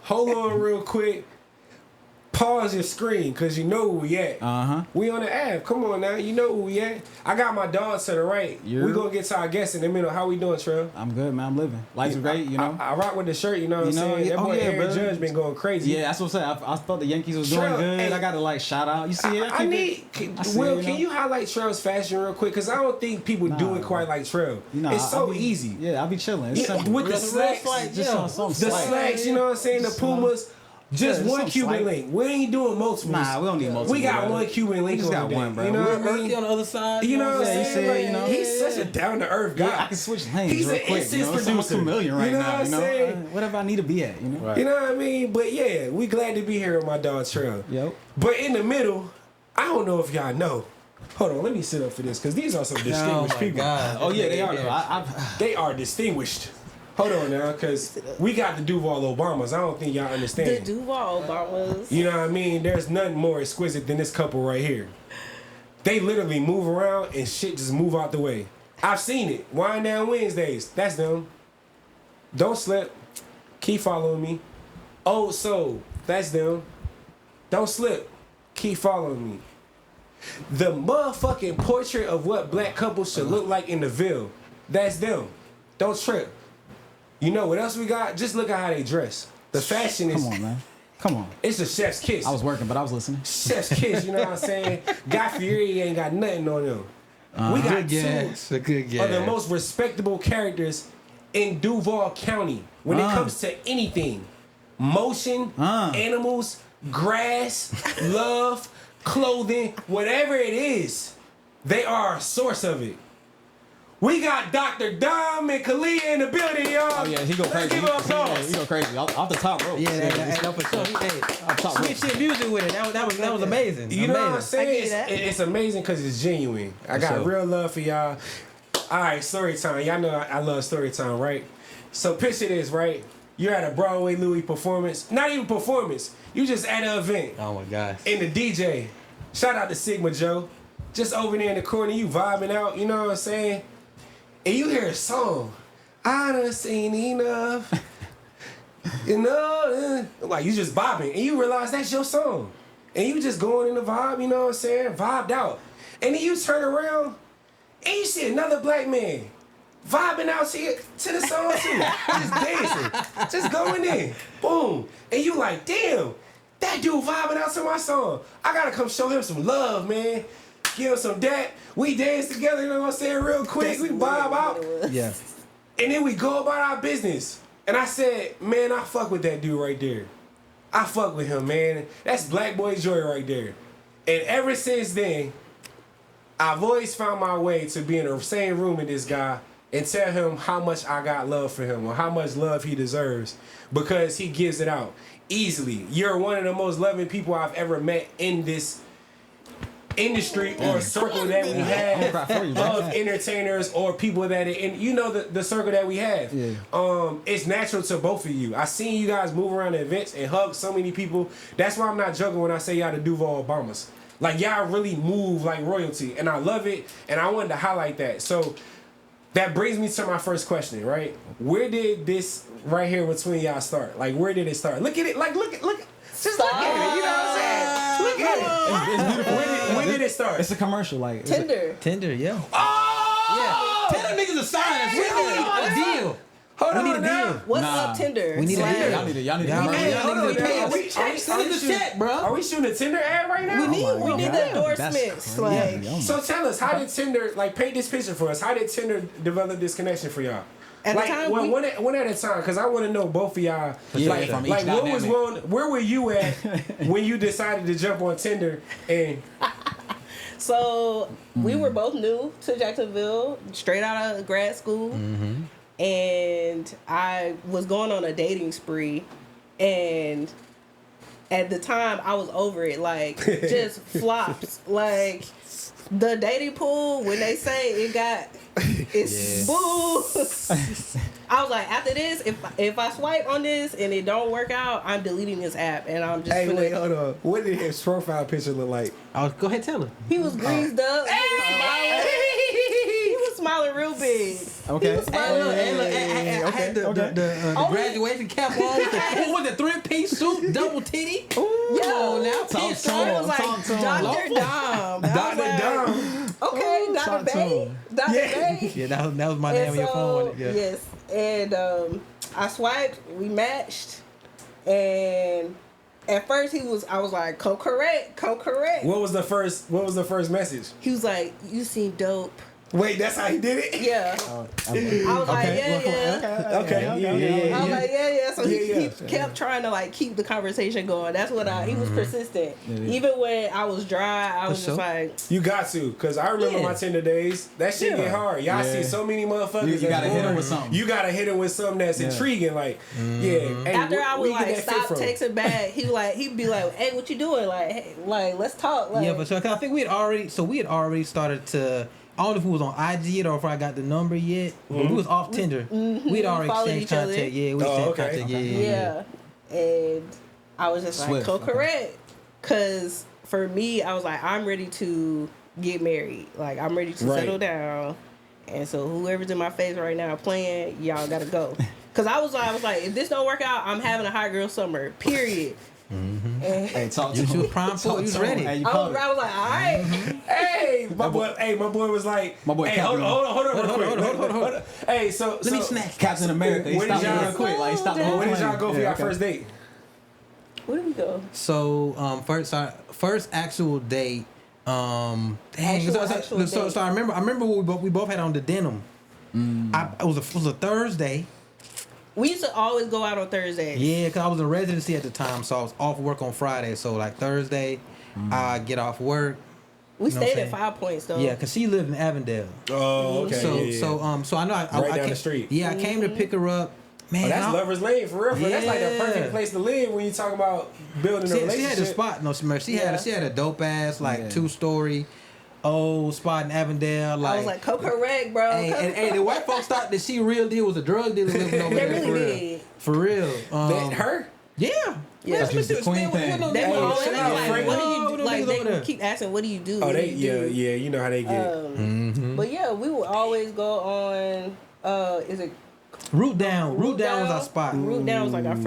hold on real quick. Pause your screen, because you know where we at. We on the Ave. Come on now. You know where we at. I got my dog to the right. We going to get to our guests in the middle. How we doing, Trell? I'm good, man. I'm living. Life's great, you know. I rock with the shirt, you know what I'm saying? That boy Aaron Judge been going crazy. Yeah, that's what I'm saying. I thought the Yankees was doing good. Hey, I got to, like, shout out. You see it? Can you highlight Trell's fashion real quick? Because I don't think people do it quite like Trell. It's so easy. Yeah, I be chilling. With the slacks, the slacks, you know what I'm saying? The Pumas. Just one Cuban link. We ain't doing multiple. Nah, we don't need multiple. We got one Cuban link. We just got one, bro. You know what I mean? On the other side. You know what I'm saying? Like, he's such a down to earth guy. Yeah, I can switch lanes. He's real an quick, instant producer. I'm familiar right now. You know, whatever I need to be at. You know, right. You know what I mean? But yeah, we glad to be here with my dog Trell. Yep. But in the middle, I don't know if y'all know. Hold on, let me sit up for this because these are some distinguished people. God. Oh yeah, they are. They are distinguished. Hold on now, because we got the Duval Obamas. I don't think y'all understand. The Duval Obamas. You know what I mean? There's nothing more exquisite than this couple right here. They literally move around and shit just move out the way. I've seen it. Wind Down Wednesdays. That's them. Don't slip. Keep following me. Old Soul. That's them. Don't slip. Keep following me. The motherfucking portrait of what black couples should look like in the Ville. That's them. Don't trip. You know what else we got? Just look at how they dress. The fashion is... Come on, man. Come on. It's a chef's kiss. I was working, but I was listening. Chef's kiss, you know what I'm saying? Guy Fieri ain't got nothing on them. We got two of the most respectable characters in Duval County when it comes to anything. Motion, animals, grass, love, clothing, whatever it is, they are a source of it. We got Dr. Dom and Khalliah in the building, y'all. Oh, yeah, he go crazy. Give him applause. He go crazy. Off the top rope. Yeah, that for sure. Hey, switch music with it. That was amazing. You know what I'm saying? It's amazing because it's genuine. I got real love for y'all. All right, story time. Y'all know I love story time, right? So picture this, right? You're at a Broadway Louis performance. Not even performance. You just at an event. Oh, my gosh. And the DJ, shout out to Sigma Joe, just over there in the corner, you vibing out, you know what I'm saying? And you hear a song, I done seen enough, you know, like you just bobbing, and you realize that's your song. And you just going in the vibe, you know what I'm saying, vibed out. And then you turn around, and you see another black man vibing out to the song too, just dancing, just going in, boom. And you like, damn, that dude vibing out to my song. I gotta come show him some love, man. Give him some that. We dance together, you know what I'm saying, real quick. We vibe out. Yeah. And then we go about our business. And I said, man, I fuck with that dude right there. I fuck with him, man. That's Black Boy Joy right there. And ever since then, I've always found my way to be in the same room with this guy and tell him how much I got love for him or how much love he deserves because he gives it out easily. You're one of the most loving people I've ever met in this industry or circle that we have of entertainers or people that you know the circle that we have. It's natural to both of you. I seen you guys move around the events and hug so many people. That's why I'm not joking when I say y'all the Duval Obamas. Like y'all really move like royalty and I love it and I wanted to highlight that. So that brings me to my first question, right? Where did this right here between y'all start? Like where did it start? Look at it, like look just look at it, you know what I'm saying? Look at it. It's beautiful. When did it start? It's a commercial, like Tinder, yeah. Oh! Yeah. Tell them niggas a sign. That's a deal. Hold on now. What's up, Tinder? We need a deal. Y'all need a Hold on now. Send us a check, bro. Are we shooting a Tinder ad right now? We need the endorsements. Like, so tell us, how did Tinder, like paint this picture for us, how did Tinder develop this connection for y'all? At like, the time, one at a time, because I want to know both of y'all. Yeah, like from each where were you at when you decided to jump on Tinder? And so we were both new to Jacksonville, straight out of grad school, and I was going on a dating spree, and at the time I was over it, like just flops, like the dating pool when they say it's boo. I was like, after this, if I swipe on this and it don't work out, I'm deleting this app and I'm just. Hey, wait, hold on. What did his profile picture look like? Go ahead, tell her. He was greased up. He was smiling real big. Okay. I had the graduation cap on. What was the 3-piece suit, double titty? Yo, now talk to I was like, Talk to him. Dr. Dom. Dr. Dom. Okay, Dr. Talk to Bay. him. Dr. Bay. Yeah, that was my name on your phone. Yeah. Yes. And I swiped, we matched, and at first I was like, co-correct. What was the first message? He was like, you seem dope. Wait, that's how he did it? Yeah. I was like, yeah. Okay. I was like, yeah. So he Yeah. kept trying to like keep the conversation going. That's what he was persistent. Even when I was dry, I was just like, You got to, because I remember my Tinder days. That shit get hard. Y'all see so many motherfuckers. You gotta hit him with something. You gotta hit him with something that's intriguing. Like, Hey, after I would where you get like that stop fit from? texting back, he'd be like, hey, what you doing? Like, hey, like let's talk. Like, Yeah, but so 'cause I think we had already started to. I don't know if we was on IG yet or if I got the number yet. But we was off Tinder. We'd already Followed exchanged each other. contact. Yeah, we exchanged contact. Yeah. And I was just like, Swift, co-correct. Because for me, I was like, I'm ready to get married. Like, I'm ready to settle down. And so whoever's in my face right now playing, y'all got to go. Because I was like, if this don't work out, I'm having a hot girl summer, period. And Hey, talk to You him. was prime for it. You was ready. Hey, you I caught was it. like, all right. Hey, my boy was like, My boy hey, Captain- hold on. Hey, so Let me snack. Captain America. He Where did stopped me y'all- real quick. Like, he stopped the whole Where did plane. y'all go for Yeah, your okay. first date? Where did we go? So first actual date. Dang. Actual So date. I remember we both had on the denim. It was a Thursday. We used to always go out on Thursdays. Yeah, because I was in residency at the time, so I was off work on Friday. So like Thursday, I get off work. We You know what stayed I'm at saying? 5 Points though. Yeah, because she lived in Avondale. Oh, okay. So I know I Right down came, the street. Yeah, I came to pick her up. Man, Oh, that's I- Lover's Lane for real. That's like the Yeah. perfect place to live when you talk about building a She relationship. had a spot. No, she had a dope ass like 2-story old spot in Avondale. Like, I was like, co-correct, bro. hey, the white folks thought that she real deal was a drug dealer living over They there. really for real. did. For real. Her? Yeah. Yeah. Man, That's the queen thing. They Hey, were always shout out, like, Frank. what do you Oh, do? them Like, niggas they over there. would keep asking, what do you do? Oh, What they do you do? yeah. You know how they get. But yeah, we would always go on. Is it Root down. Root down was our spot. Root Down was like our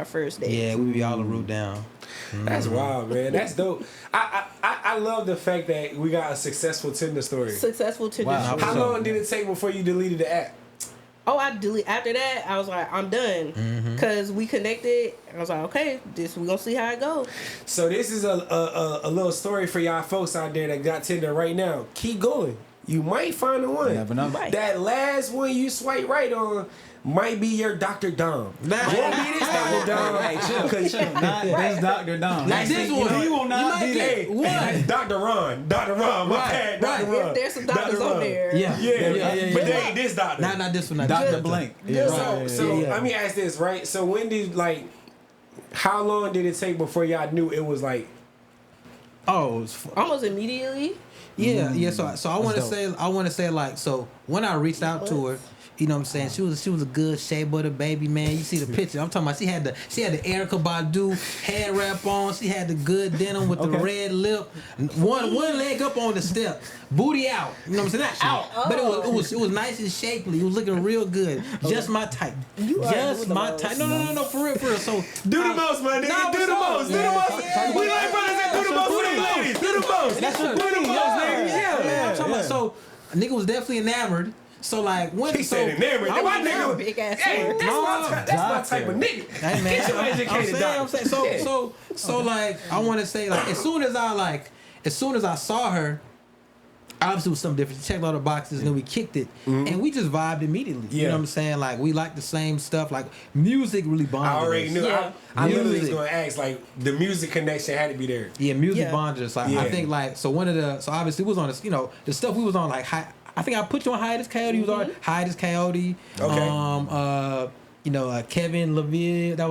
first date. Yeah, we be all in Root down. That's wild, man. That's dope. I love the fact that we got a successful Tinder story. Successful Tinder. Wow. How long did it take before you deleted the app? Oh, I delete. After that, I was like, I'm done, cause we connected. I was like, okay, we gonna see how it goes. So this is a little story for y'all folks out there that got Tinder right now. Keep going. You might find the one. You never know. Right. That last one you swipe right on might be your Dr. Dom. Won't be this Dr. Dom. Hey, chill. Not this Dr. Dom. Like this one. He will not be there. Hey, Dr. Ron. Dr. Ron. My bad. Dr. Ron. If there's some doctors Dr. on Ron. there, Yeah. Yeah, but they ain't this doctor. Not this one. Not Dr. this one. Blank. So let me ask this, right? So when did how long did it take before y'all knew it was like? Oh, it was almost immediately. yeah. So I want dope. to say like, so when I reached out to her, you know what I'm saying, she was a good shea butter baby, man. You see the picture. I'm talking about she had the Erykah Badu head wrap on. She had the good denim with the red lip. One leg up on the step, booty out. You know what I'm saying? Not out, but it was nice and shapely. It was looking real good. Just my type. Just my type. No, for real. So Do the most, my nigga. Do the most. Do the most. We like brothers that do the most for the ladies. Do the most. That's what Do the most, nigga. Yeah. I'm talking about. So a nigga was definitely enamored. So like when He said enamored. I My was nigga. Big ass Hey, sword. that's my type of nigga. Hey, man, Get your educated I'm doctor. saying, so like I want to say like as soon as I saw her, obviously it was something different. She checked all the boxes and then we kicked it and we just vibed immediately. You know what I'm saying? Like we like the same stuff. Like music really bonded I already us. knew. Yeah. I literally was Music. gonna ask like the music connection had to be there. Yeah, music Yeah. bonded us. Like Yeah. I think like so obviously it was on this, you know, the stuff we was on like I think I put you on Hiatus Coyote. You was on Hiatus Coyote. Okay. Kevin Levere. That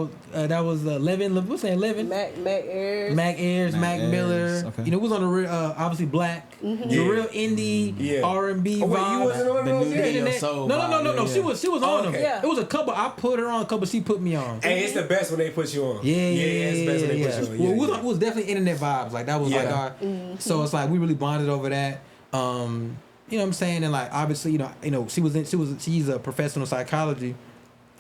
was Levin. What's that? Levin. Mac Ayers. Mac Ayers, Mac Ayers, Miller. okay. You know, it was on the real, obviously black, the Yeah. real indie Yeah. R&B Oh, wait, vibe. you wasn't on The those new yet? video. Internet- soul No. vibe, yeah. She was on them. Okay. Yeah. It was a couple. I put her on. A couple. She put me on. Hey, it's the best when they put you on. Yeah, it's the best when they put you on. Well, Yeah, it was definitely internet vibes. Like that was like Yeah. our. So it's like we really bonded over that. You know what I'm saying? And like obviously, she's a professional psychology.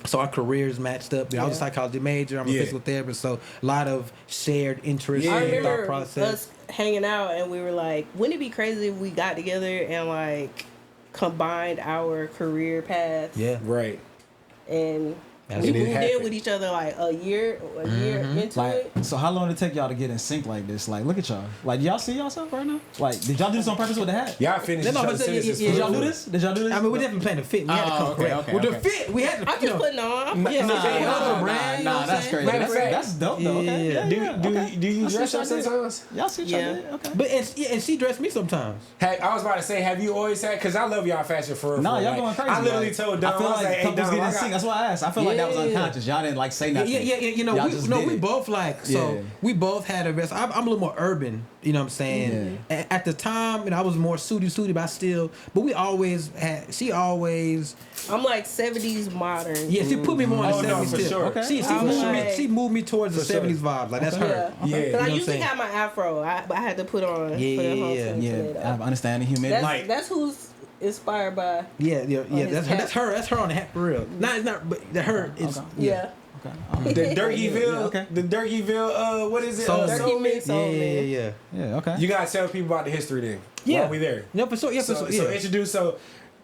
So our careers matched up. I was a psychology major. I'm a physical therapist. So a lot of shared interests I in remember thought process. us hanging out, and we were like, "Wouldn't it be crazy if we got together and like combined our career paths?" Yeah. Right. And And we it moved in happened. with each other like a year into Like, it. so how long did it take y'all to get in sync like this? Like, look at y'all. Like, y'all see yourself right now? Like, did y'all do this on purpose with the hat? Y'all finished. No, each but other's sentences did Did for y'all real. do this? Did y'all do this? I mean, we definitely planned to fit. We had to come okay, correct. okay, With the okay. fit, we had to. I'm just putting on. I'm putting Yeah, on. say, how's the brand? You know what I'm that's saying? crazy. Matter of fact- That's dope though. Okay. Yeah. Do you I see dress what up y'all did. sometimes? Y'all see what y'all Yeah. did? Okay. But and she dressed me sometimes. I was about to say, have you always had? Because I love y'all fashion for real. No, for real. y'all Like, going crazy. I literally like, told Dom, I feel I was like like, hey, couples Dom, get I in got- sync. That's why I asked. I feel like that was Yeah. unconscious. Y'all didn't like say nothing. Yeah. You know, Y'all just did we it. both like Yeah. we both had a vest. I'm a little more urban. You know what I'm saying? At the time, I was more suited, but we always had. She always. I'm like 70s modern. Yeah, she put me more in Oh, the no, 70s for still. sure. Okay. She moved me towards the For sure. 70s vibe. Like that's Okay. her. Yeah. Because I You know what I'm usually saying? have my afro, but I had to put on. Yeah, put it on yeah, something Yeah, today, I though. understand the humidity. That's, Like- that's who's inspired by. Yeah. his That's cap. her. That's her on the hat for real. It's not. But her. It's Okay. Yeah. Okay. The Durkeeville, Okay. the Durkeeville, what is it? Soul Durkee Mix? Soul Yeah. Man. Yeah. Okay. You gotta tell people about the history then. Yeah. While we there. No, for sure. Yeah, for So, sure. so Yeah. introduce. So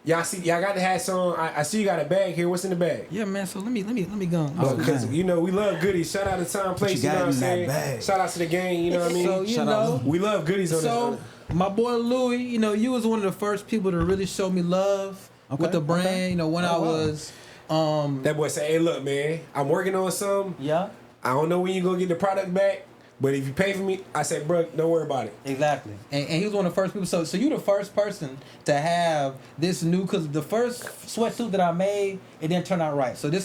y'all got the hats on. I see you got a bag here. What's in the bag? Yeah, man. So let me go. Because man. you know we love goodies. Shout out to Time Place. You got know what I'm in that saying? bag? Shout out to the gang. You know what I mean? So you Shout out. know. We love goodies on So this. my boy Louis, you was one of the first people to really show me love with the brand. Okay. You know, when I was. That boy say, "Hey, look, man, I'm working on something. Yeah. I don't know when you gonna get the product back, but if you pay for me, I said, bro, don't worry about it." Exactly, and he was one of the first people. So you the first person to have this new, because the first sweatsuit that I made, it didn't turn out right. So the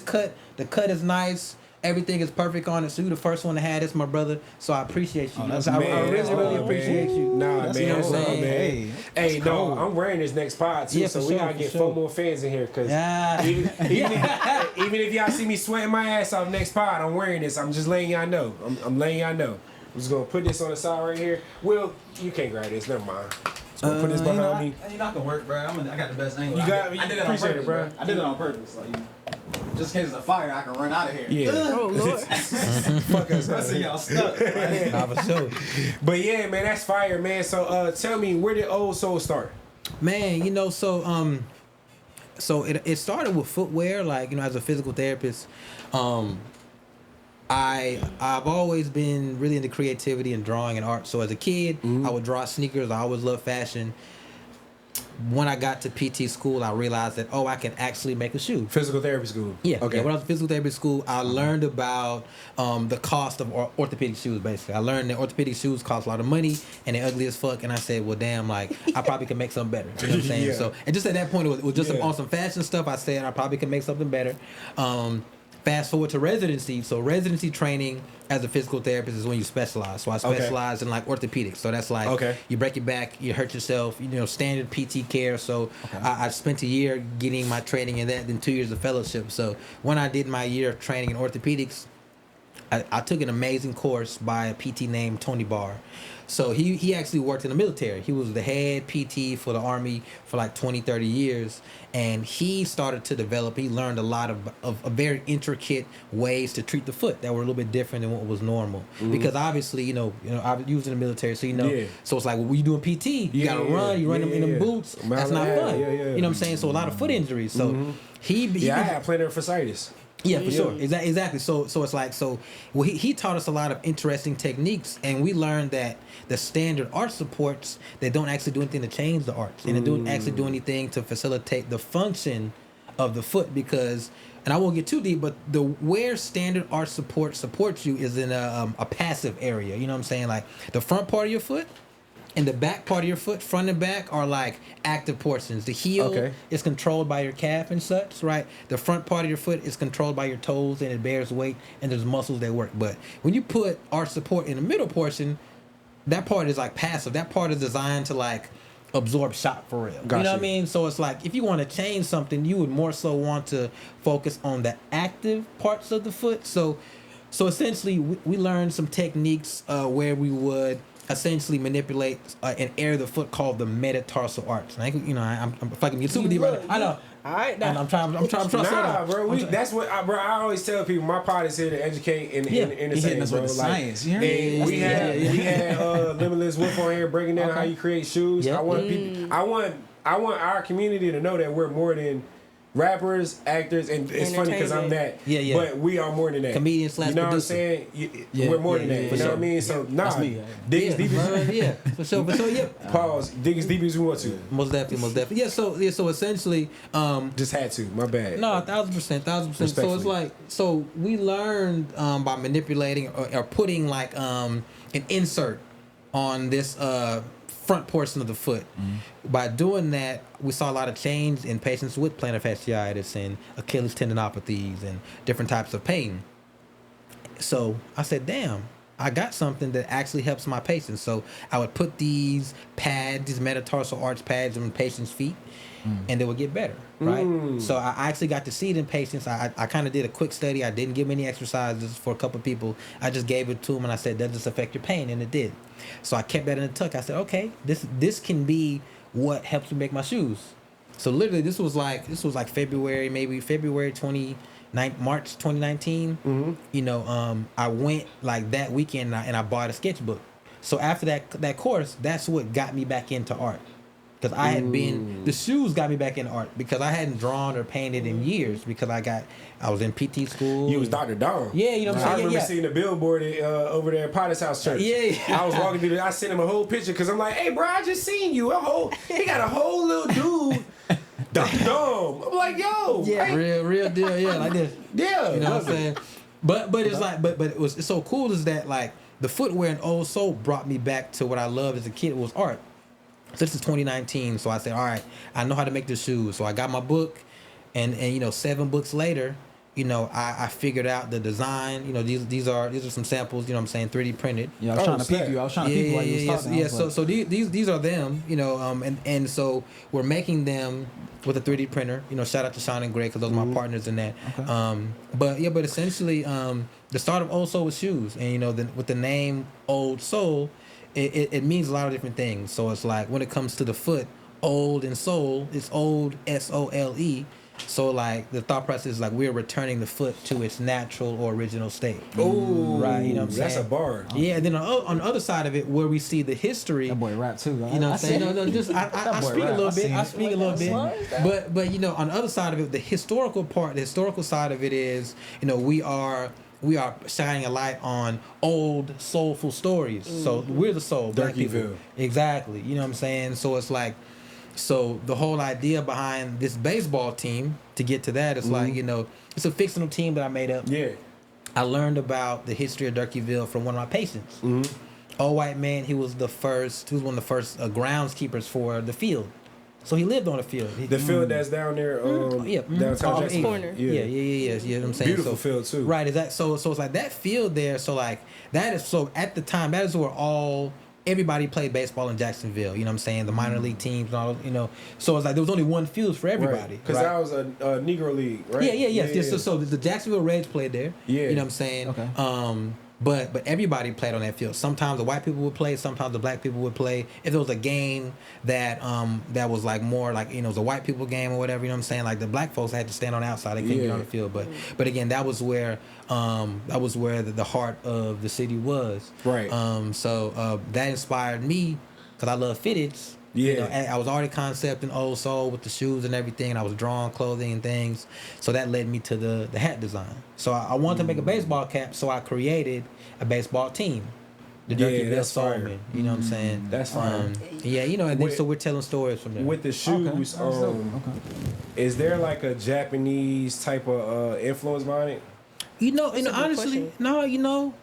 cut is nice, everything is perfect on it. So you the first one to have this, my brother. So I appreciate you. that's I man, really, really Oh, appreciate man. you. Nah, That's man, what I'm hold on, saying. man. Hey, no, cold. I'm wearing this next pod too, Yeah, so for we sure, gotta for get sure. 4 more fans in here, cause Yeah. even if y'all see me sweating my ass off next pod, I'm wearing this. I'm just letting y'all know. I'm letting y'all know. I'm just gonna put this on the side right here. Will, you can't grab this. Never mind. Just gonna put this behind me. You're not gonna work, bro. I got the best angle. You got- I did it on appreciate purpose, it, bro. I did it on purpose. Like, just in case of a fire, I can run out of here. Yeah. Oh, Lord. Fuck us. I see y'all stuck. Nah, for sure. But yeah, man, that's fire, man. So tell me, where did Old Soul start? Man, so it started with footwear, like, as a physical therapist. I've always been really into creativity and drawing and art. So as a kid, I would draw sneakers. I always loved fashion. When I got to PT school, I realized that I can actually make a shoe. Physical therapy school. Yeah. Okay. Yeah, when I was in physical therapy school, I learned about the cost of orthopedic shoes. Basically, I learned that orthopedic shoes cost a lot of money and they're ugly as fuck. And I said, well, damn, like I probably can make something better. You know what I'm saying? Yeah. So, and just at that point, it was just Yeah. on some fashion stuff. I said I probably can make something better. Fast forward to residency. So residency training as a physical therapist is when you specialize. So I specialize in like orthopedics. So that's like you break your back, you hurt yourself, standard PT care. So I spent a year getting my training in that, then 2 years of fellowship. So when I did my year of training in orthopedics, I took an amazing course by a PT named Tony Barr. So he actually worked in the military. He was the head PT for the Army for like 20, 30 years. And he started to develop, he learned a lot of very intricate ways to treat the foot that were a little bit different than what was normal. Because obviously, I was in the military, so so it's like, when you doing PT, you gotta run, you run them in them boots. That's not fun. You know what I'm saying? So a lot of foot injuries. So he I had plantar fasciitis. Yeah, for sure. Exactly. So it's like, he taught us a lot of interesting techniques, and we learned that the standard art supports, they don't actually do anything to change the arts, and they don't actually do anything to facilitate the function of the foot, because, and I won't get too deep, but where standard art supports you is in a passive area. You know what I'm saying? Like the front part of your foot and the back part of your foot, front and back, are like active portions. The heel is controlled by your calf and such, right? The front part of your foot is controlled by your toes, and it bears weight, and there's muscles that work. But when you put arch support in the middle portion, that part is like passive. That part is designed to like absorb shock for real. Gotcha. You know what I mean? So it's like, if you want to change something, you would more so want to focus on the active parts of the foot. So essentially, we learned some techniques where we would essentially manipulate an area of the foot called the metatarsal arch. And I'm fucking get super deep right now. I know. All right, now. And I'm trying to slow Nah, down. bro. That's what, bro. I always tell people my pod is here to educate and He entertain, hitting us bro. with the Like, science. You hear me? and we had Limitless Wolf on here breaking down how you create shoes. Yep. I want people. I want our community to know that we're more than rappers, actors, and it's funny because I'm that. Yeah. But we are more than that. Comedian / You know what I'm producer. saying? Yeah, We're more than yeah, that. yeah, You for know what I sure. mean? So nah, That's me. dig as deep as Yeah, for sure, yeah. pause. Dig as deep as we want to. Most definitely. Yeah, so essentially, Just had to. My bad. no, 1000%. So it's Respectfully. like, so we learned by manipulating or putting like an insert on this front portion of the foot. By doing that, we saw a lot of change in patients with plantar fasciitis and Achilles tendinopathies and different types of pain. So I said, damn, I got something that actually helps my patients. So I would put these pads, these metatarsal arch pads on patients' feet, and they would get better, right? So I actually got to see it in patients. I kind of did a quick study. I didn't give them any exercises for a couple of people. I just gave it to them, and I said, does this affect your pain? And it did. So I kept that in the tuck. I said, okay, this can be what helps me make my shoes. So literally, this was like February 29th, March 2019. You know, I went like that weekend and I bought a sketchbook. So after that course, that's what got me back into art. Because I had the shoes got me back into art because I hadn't drawn or painted in years because I was in PT school. You was Dr. Dom. Yeah, you know what I'm saying? I remember Yeah. seeing the billboard over there at Potter's House Church. Yeah. I was walking through there. I sent him a whole picture because I'm like, hey, bro, I just seen you. He got a whole little dude, Dr. Dom. I'm like, yo. Yeah, hey. real deal, yeah, like this. Yeah. You know what I'm saying? But it's like it's so cool is that like the footwear and Old Soul brought me back to what I loved as a kid was art. So this is 2019, so I said, all right, I know how to make the shoes. So I got my book, and 7 books later, I figured out the design. These are some samples. You know what I'm saying, 3D printed. Yeah, I was trying to peek you. I was trying to peek you while you was talking. Yeah. So these are them. And so we're making them with a 3D printer. Shout out to Sean and Greg because those are my partners in that. Okay. But essentially, the start of Old Soul was shoes, and with the name Old Soul. It means a lot of different things. So it's like when it comes to the foot, old and soul, it's old SOLE. So like the thought process is like we're returning the foot to its natural or original state. Ooh, right? You know what I'm saying? That's a bar. Yeah. And then on the other side of it, where we see the history. That boy rap too. You know what I'm saying? No, just I boy speak a rap. little I bit. seen I it. speak a little bit. But on the other side of it, the historical side of it is, we are shining a light on old soulful stories. So we're the soul, black people. Durkeeville. Exactly. You know what I'm saying? So it's like, so the whole idea behind this baseball team, to get to that, is like, it's a fictional team that I made up. Yeah. I learned about the history of Durkeeville from one of my patients. Old white man, he was one of the first groundskeepers for the field. So he lived on the field. The field that's down there, downtown Jackson. Corner. Yeah. You know what I'm saying? Beautiful field too. Right, is that so it's like that field there, so like that is so at the time that is where everybody played baseball in Jacksonville, you know what I'm saying? The minor league teams and all, so it's like there was only one field for everybody. Because that was a Negro League, right? Yeah. So the Jacksonville Reds played there. Yeah. You know what I'm saying? Okay. But everybody played on that field. Sometimes the white people would play, sometimes the black people would play. If there was a game that was like more like, it was a white people game or whatever, you know what I'm saying? Like the black folks had to stand on the outside, they couldn't get on the field. But again, that was where the heart of the city was. Right. So that inspired me because I love fitteds. Yeah. I was already concepting Old Soul with the shoes and everything, and I was drawing clothing and things. So that led me to the hat design. So I wanted to make a baseball cap, so I created a baseball team. The Durkeeville Soulmen. You know what I'm saying? That's fine. And then so we're telling stories from there. With the shoes, is there like a Japanese type of influence behind it? Honestly, no,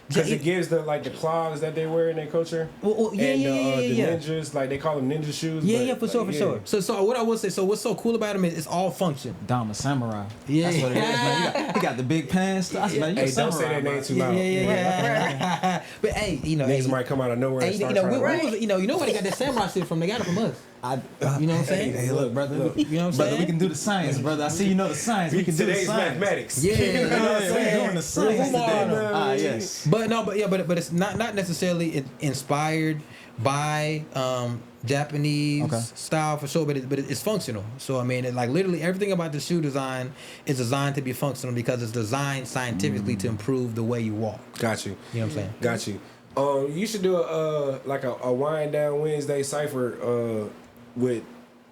Because it gives the clogs that they wear in their culture. Well, The ninjas, like they call them ninja shoes. Yeah, but, for sure. So what I will say, so what's so cool about them is it's all function. Dom a samurai. Yeah. That's what it is, man. He got the big pants. Man, you a Hey, don't say samurai, that bro. name too loud. Yeah. But hey, Niggas might come out of nowhere and start where they got that samurai shit from? They got it from us. You know what I'm saying? Hey, look, brother. You know what I'm Brother, saying? we can do the science, brother. I see you know the science. We can do the Today's science. mathematics. Yeah, You know what I'm saying? We're doing the science Come on. today. Ah, yes. But it's not necessarily inspired by Japanese Okay. style for sure, but it's functional. So I mean, like literally everything about the shoe design is designed to be functional because it's designed scientifically to improve the way you walk. Got you. You know what I'm saying? Got you. You should do a wind down Wednesday cipher with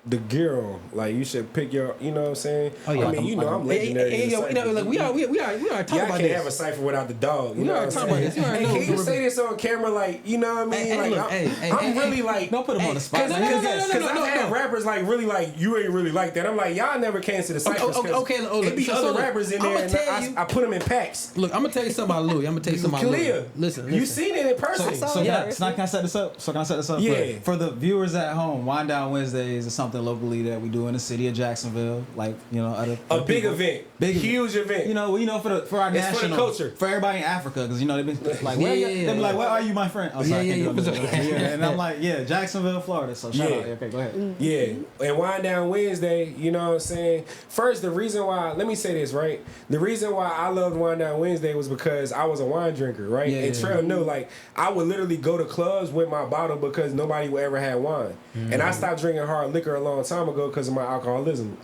the gear on. Like you should pick your, you know what I'm saying? Oh, yeah. I mean, you know I'm legendary. Hey, in yo, the you know, ciphers. like we are talking Y'all about can't this. have a cipher without the dog. You We know are what I'm talking about saying? this. You already Hey, know. can you say this on camera? Like, you know what I mean? Hey, like, look, I'm really like, Don't put him on the spot. no, because no, I've had no. rappers like really like you ain't really like that. I'm like y'all never came to the ciphers. 'Cause okay, look, it be so other look, rappers in I'ma there, and tell you- I put them in packs. Look, I'm gonna tell you something about Louis. I'm gonna tell you something about Louis. Khalliah, Listen. you seen it in person. So Yeah. can I set this up? So can I set this up? Yeah. For the viewers at home, Wind Down Wednesdays is something locally that we do in the city of Jacksonville. Like, you know, A big people. event, Big huge event. You know, for our It's for the national culture. for everybody in Africa, because you know they've been like, Yeah, where yeah, they yeah. be like, where are you, my friend? Oh, sorry, Yeah, I can't yeah, do it. yeah. Yeah, and I'm like, yeah, Jacksonville, Florida. So shout Yeah. out. Okay, go ahead. Yeah, and Wind Down Wednesday, you know what I'm saying? First, the reason why, let me say this, right? The reason why I loved Wind Down Wednesday was because I was a wine drinker, right? Yeah, and yeah, Trail knew, like, I would literally go to clubs with my bottle because nobody would ever had wine. And I stopped drinking hard liquor a long time ago because of my alcoholism.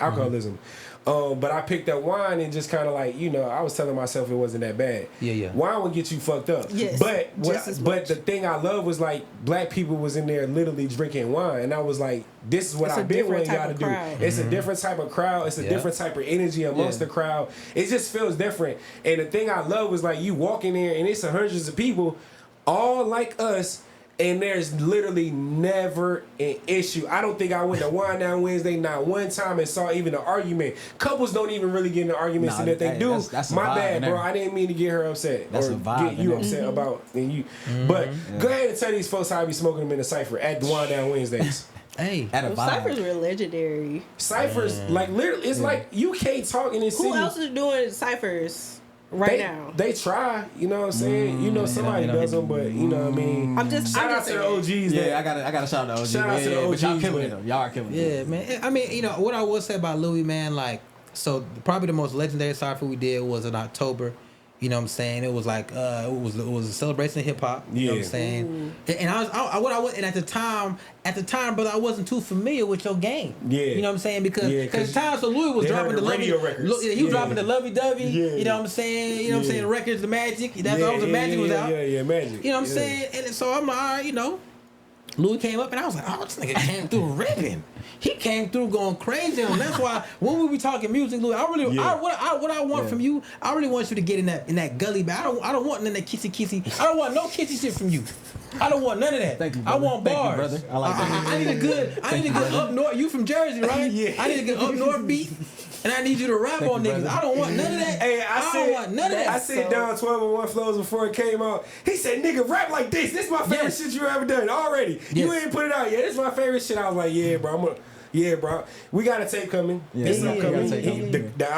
But I picked up wine and just kind of like, you know, I was telling myself it wasn't that bad. Yeah. Wine would get you fucked up. Yes, But just as but much. the thing I love was like black people was in there literally drinking wine, and I was like, this is what It's a I've been different wanting type y'all to of do. crowd. It's a different type of crowd. It's a Yeah. different type of energy amongst Yeah. the crowd. It just feels different. And the thing I love was like you walk in there and it's hundreds of people, all like us. And there's literally never an issue. I don't think I went to Wind Down Wednesday not one time and saw even an argument. Couples don't even really get into arguments, Nah, and if they hey, do, that's a my vibe bad, in bro. there. I didn't mean to get her upset That's or a vibe get in you there. upset about and you. But go ahead and tell these folks how I be smoking them in the cipher at the Wind Down Wednesdays. Hey, At a Those vibe. ciphers were legendary. Ciphers, like literally, it's like you can't talk in this Who city. else is doing ciphers right now? They try, you know what I'm saying? You know somebody does them, but you know what I mean. I'm just Shout out to saying. the OGs. Yeah, that, I gotta shout out the OG. Shout out to the Yeah, but y'all OGs, killing it but- though. Y'all are killing it. yeah, man. I mean, you know what I will say about Louis, man. Like, so probably the most legendary cipher we did was in October. You know what I'm saying? It was like it was a celebration of hip hop. You know what I'm Yeah. saying? And I was and at the time, brother, I wasn't too familiar with your game. Yeah. You know what I'm saying? Because Yeah, at the 'cause time, so Louis was they dropping heard the the radio lovey, records. He was Yeah. dropping the lovey dovey. Yeah. You know what I'm saying? You know what I'm Yeah. saying? The records, the magic. That's yeah, all the magic was out. Yeah, magic. You know what I'm Yeah. saying? And so I'm like, all right, you know. Louis came up and I was like, oh, this nigga came through ripping. He came through going crazy. And that's why when we be talking music, Louis, Yeah. what I want from you, I really want you to get in that gully bag. I don't want none of that kissy. I don't want no kissy shit from you. I don't want none of that. Thank you, I brother. want Thank you, bars. brother. I like that. I need a good up north. You from Jersey, right? Yeah. I need a good up north beat. And I need you to rap on you, niggas. brother. I don't want none of that. Hey, I don't want none of that. I said down 1201 flows before it came out. He said, "Nigga, rap like this. This is my favorite Yes. shit you ever done already. You Yes. ain't put it out yet. This is my favorite shit." I was like, "Yeah, bro. Yeah, bro. We got a tape coming. Yeah, It's yeah, upcoming. we got a tape coming. The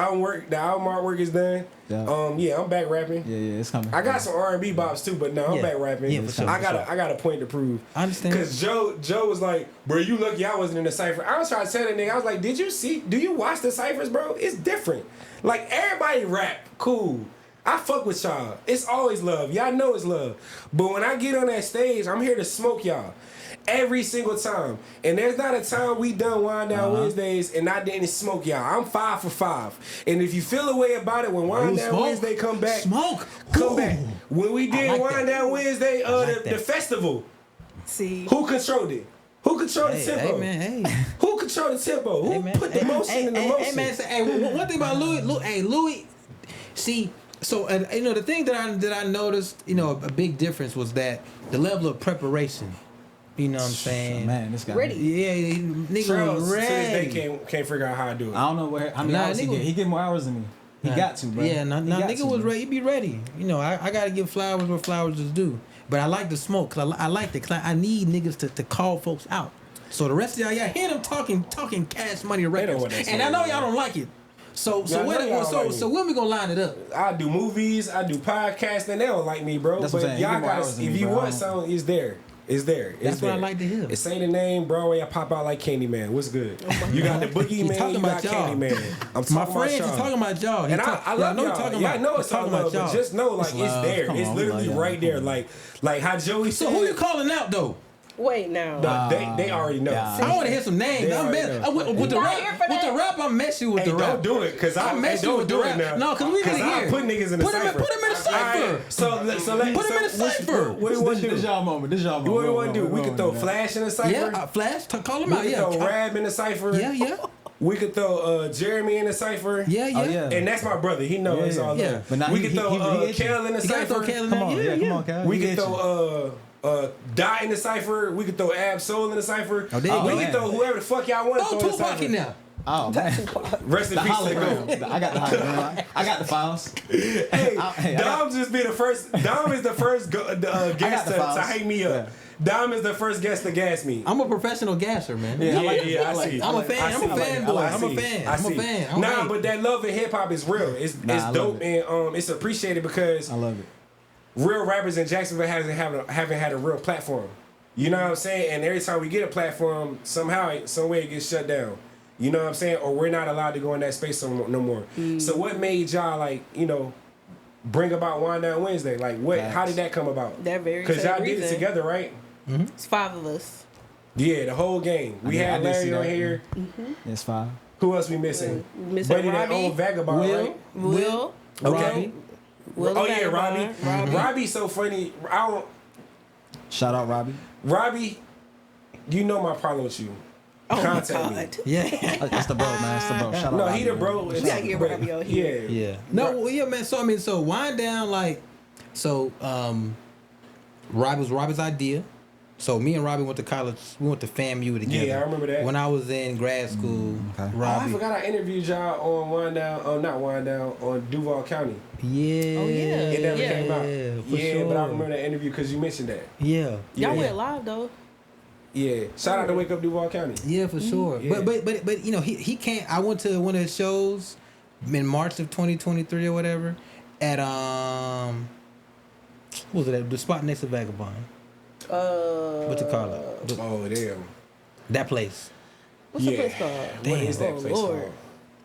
album artwork is done. Yeah. Yeah, I'm back rapping. Yeah, it's coming. I got some R&B bops too, but no, I'm Yeah. back rapping. Yeah, for sure, I for got a point to prove. I understand. Cause Joe was like, "Bro, you lucky I wasn't in the cipher." I was trying to tell that nigga, I was like, do you watch the ciphers, bro? It's different. Like everybody rap, cool. I fuck with y'all. It's always love. Y'all know it's love. But when I get on that stage, I'm here to smoke y'all. Every single time. And there's not a time we done Wind Down Wednesdays and I didn't smoke y'all. I'm 5 for 5. And if you feel a way about it, when Wind Down smoke. Wednesday come back, Smoke. come Ooh. back. When we did like Wind that. Down Wednesday, like the that. festival, See, who controlled it? Who controlled the tempo? Hey, man, hey. Who controlled the tempo? Who Hey, man. put the motion in the motion? Hey, man, one thing about Louis, see, so you know the thing that I noticed, you know, a big difference was that the level of preparation. You know what I'm saying? Man, this guy. Ready. Yeah, nigga Charles, was to this ready. day can't figure out how to do it. I don't know how many Nah, hours he nigga- get. He get more hours than me. He got to, bro. Yeah, He nah, got nigga to, was bro. ready. He be ready. You know, I gotta give flowers where flowers is due. But I like the smoke, cause I like it, cause I need niggas to call folks out. So the rest of y'all hear them talking Cash Money records, what that and I song know is. y'all don't like it. So Yeah, I know y'all don't like so it. when we gonna line it up? I do movies, I do podcasting. They don't like me, bro. That's what I'm but saying. He y'all get more gotta, hours than if me, you bro. I want don't- something, it's there. It's there. It's That's what I there. like to hear. It say the name Broadway. I pop out like Candyman. What's good? You got the Boogie Man. talking You got about y'all. Candyman. I'm talking My about friends y'all. is talking about y'all. And I love y'all. Talking Yeah, about, I know it's all talking love, about y'all. but just know, like, it's love. there. Come It's on, literally we love right y'all. there. Like how Joey said. So who you calling out though? Wait now. They already know. yeah. I want to hear some names. They I'm already mess, know. with the Not rap. here for With that. the rap, I mess you with Hey, the rap. don't do it, cause I mess you don't with do the it rap. now. No, cause we need to I hear. put niggas in the Put him in- cipher. put him in the cipher. Alright, so Put him in the cipher. What do you want to This do? y'all moment. This y'all moment. What do you want to do? We could throw Flash in the cipher. Yeah, Flash, call him We out. could Yeah, throw Rab in the cipher. yeah. We could throw Jeremy in the cipher. Yeah. Oh, yeah. And that's my brother. He knows it's all Yeah. love. But now we he- could throw he itching. Kel in the You gotta throw cipher. Khalliah in Come there. on, Yeah, come on, Cal. We He could itching. throw Dot in the cipher. We could throw Ab Soul in the cipher. Oh, there you we go. could throw whoever the fuck y'all want to Throw throw in the Tupac cipher. in there. Oh man, Rest in the peace to the hologram. GOAT. I got the hologram. I got the files. Hey, I Dom just be the first. Dom is the first guest the to files. hang me up. Yeah. Dom is the first guest to gas me. I'm a professional gasser, man. Yeah, I Yeah, like it. yeah, I like see. it. I'm a I like it. fan. I I'm see. a fanboy. I I'm a see. fan. I I'm a see. fan. I'm Nah, hate. but that love in hip hop is real. It's Nah, I love dope it. and it's appreciated because I love it. real rappers in Jacksonville haven't had a real platform. You know what I'm saying? And every time we get a platform, somehow, some way it gets shut down. You know what I'm saying? Or we're not allowed to go in that space no more. So what made y'all bring about Wind Down Wednesday? Like what? Facts. How did that come about? That very Because same y'all did it reason. together, right? It's 5 of us. Yeah, the whole gang. We I had did see Larry on that. here. It's fine. Who else we missing? Missing Buddy, that Robbie. old vagabond, right? Will. Okay. Will Oh yeah, Vagabond. Robbie. Robbie's so funny. Shout out Robbie. Robbie, you know my problem with you. Oh my Contact me. God. Yeah. That's the bro, man. That's the bro. Shout out. No, Robbie, he the man. bro. We gotta get but- Robbie on here. Yeah. Yeah. No, well, yeah, man. So Wind Down, Robbie's idea. So me and Robbie went to college. We went to FAMU together. Yeah, I remember that. When I was in grad school, okay. Oh, I Robbie. forgot I interviewed y'all on Wind Down. Not Wind Down on Duval County. Yeah. Oh, yeah. It never came out. Yeah, for Yeah, sure. but I remember that interview because you mentioned that. Yeah. Yeah. Y'all went live though. Yeah. Shout out to Wake Up Duval County. Yeah, for sure. Yeah. But you know, he can't. I went to one of his shows in March of 2023 or whatever at what was it at the spot next to Vagabond? What you call it? Oh damn. That place. What's the place called? What is that Oh, place Lord. called?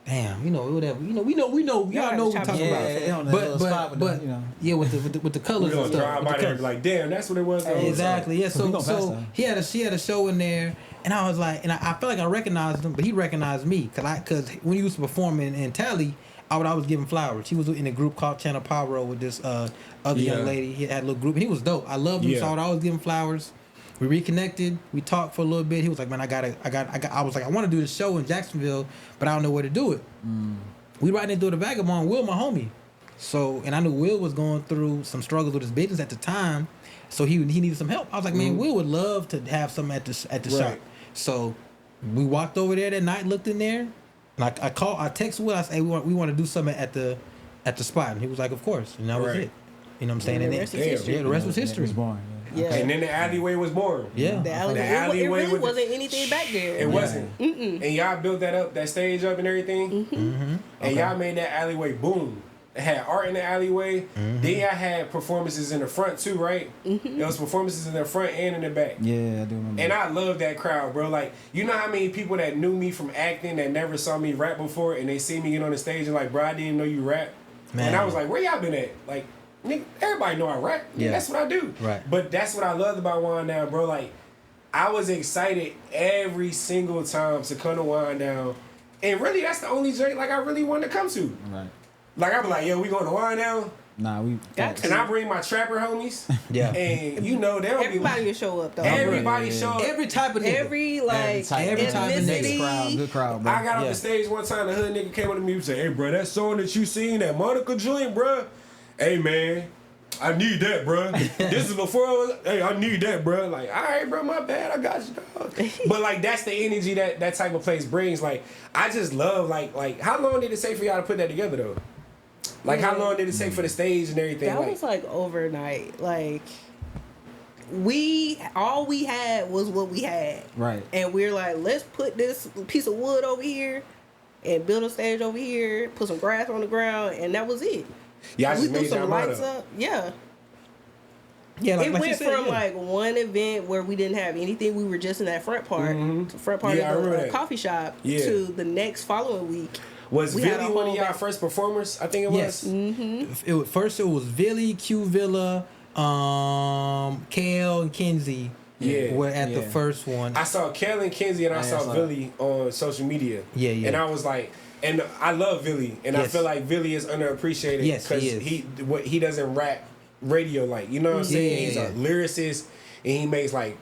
Damn, you know, whatever. We know y'all Y'all know what we're have to talking Yeah, about. it on the little spot with the, you know. Yeah, with the We're colors and gonna stuff. drive with by the there and be colors. like, damn, that's what it was. Exactly. Yeah. We So gonna pass so that. he had a show in there, and I was like, and I felt like I recognized him, but he recognized me because when he used to perform in Tally, I was giving flowers. He was in a group called Channel Power with this other young lady. He had a little group, and he was dope. I loved him, so I would always give him flowers. We reconnected. We talked for a little bit. He was like, man, I was like, I want to do this show in Jacksonville, but I don't know where to do it. We riding into the Vagabond. Will, my homie. So, and I knew Will was going through some struggles with his business at the time, so he needed some help. I was like, man, Will would love to have something at the shop. So, we walked over there that night, looked in there, and I texted Will. I said, hey, we want to do something at the spot, and he was like, of course, and that was it. You know what I'm saying? And the And rest then, is history. yeah, the rest was It history. was born. Yeah. And then the alleyway was born. Yeah. The alleyway. The It alleyway really with the- wasn't anything back there. It wasn't. And y'all built that up, that stage up and everything. And y'all made that alleyway boom. It had art in the alleyway. Then y'all had performances in the front too, right? There was performances in the front and in the back. Yeah, I do remember. And I love that crowd, bro. Like, you know how many people that knew me from acting that never saw me rap before and they see me get on the stage and like, bro, I didn't know you rap. Man. And I was like, where y'all been at? Like, nigga, everybody know I rap. Yeah. That's what I do. Right. But that's what I loved about Wind Down, bro. Like, I was excited every single time to come to Wind Down. And really, that's the only joint like I really wanted to come to. Right. Like, I be like, yo, we going to Wind Down? Nah, we. Got to. And I bring my trapper homies. Yeah. And you know, they'll Everybody be will show up though. everybody show up. Every type of nigga. Every like Every type of ethnicity. Crowd, good crowd, bro. I got off Yeah. the stage one time, the hood nigga came up to me and said, hey, bro, that song that you seen, that Monica joint, bro. Hey, man, I need that, bro. This is before I was, hey, I need that, bro. Like, all right, bro, my bad, I got you, dog. But, like, that's the energy that type of place brings. Like, I just love, like, how long did it take for y'all to put that together, though? Like, how long did it take for the stage and everything? That like, was like overnight. Like all we had was what we had. Right. And we're like, let's put this piece of wood over here and build a stage over here, put some grass on the ground, and that was it. y'all We just threw made y'all some mind lights up. up. Yeah. Yeah, like it you went said, from yeah. like one event where we didn't have anything, we were just in that front part, Yeah, I of remember the that. coffee shop, Yeah. to the next following week. Was We had Billy a one of whole y'all back- first performers? I think it Yes. was. First it was Billy, Q Villa, Kale, and Kenzie. Yeah. Were at the Yeah. first one. I saw Kellen Kinsey and I Yeah, I saw saw Billy on social media. Yeah, yeah. And I was like, and I love Billy, and I Yes. feel like Billy is underappreciated Yes, he is. he doesn't rap radio like, you know what I'm saying? Yeah, He's yeah. a lyricist, and he makes like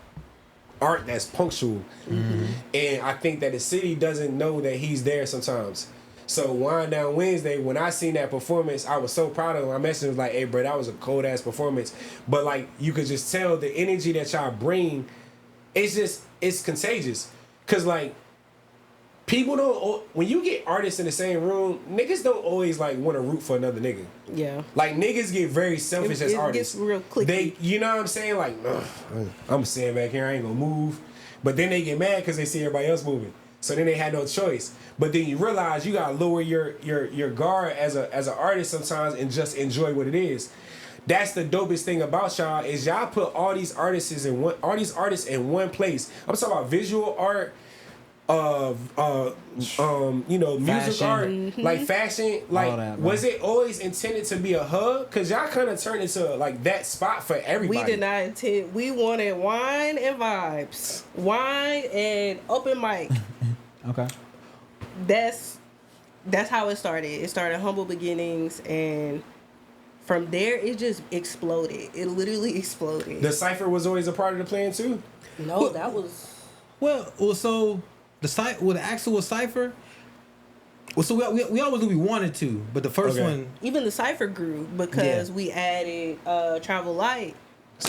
art that's punctual. And I think that the city doesn't know that he's there sometimes. So Wind Down Wednesday, when I seen that performance, I was so proud of him. My message was like, "Hey, bro, that was a cold ass performance." But like, you could just tell the energy that y'all bring. It's contagious. Cause like, people don't, when you get artists in the same room, niggas don't always like want to root for another nigga. Yeah. Like, niggas get very selfish as It artists. gets real cliquey. They, you know what I'm saying? Like, I'm sitting back here, I ain't gonna move. But then they get mad because they see everybody else moving. So then they had no choice. But then you realize you gotta lower your guard as an artist sometimes and just enjoy what it is. That's the dopest thing about y'all is y'all put all these artists in one place. I'm talking about visual art, music Fashion. art, like fashion. Like, All that, was bro. it always intended to be a hub? Cause y'all kind of turned into like that spot for everybody. We did not intend. We wanted wine and vibes, wine and open mic. Okay. That's how it started. It started humble beginnings, and from there it just exploded. It literally exploded. The cipher was always a part of the plan too. No, that was Well, so the actual cipher. Well, so we always knew we wanted to, but the first Okay. one, even the cipher grew because Yeah. we added Travel Light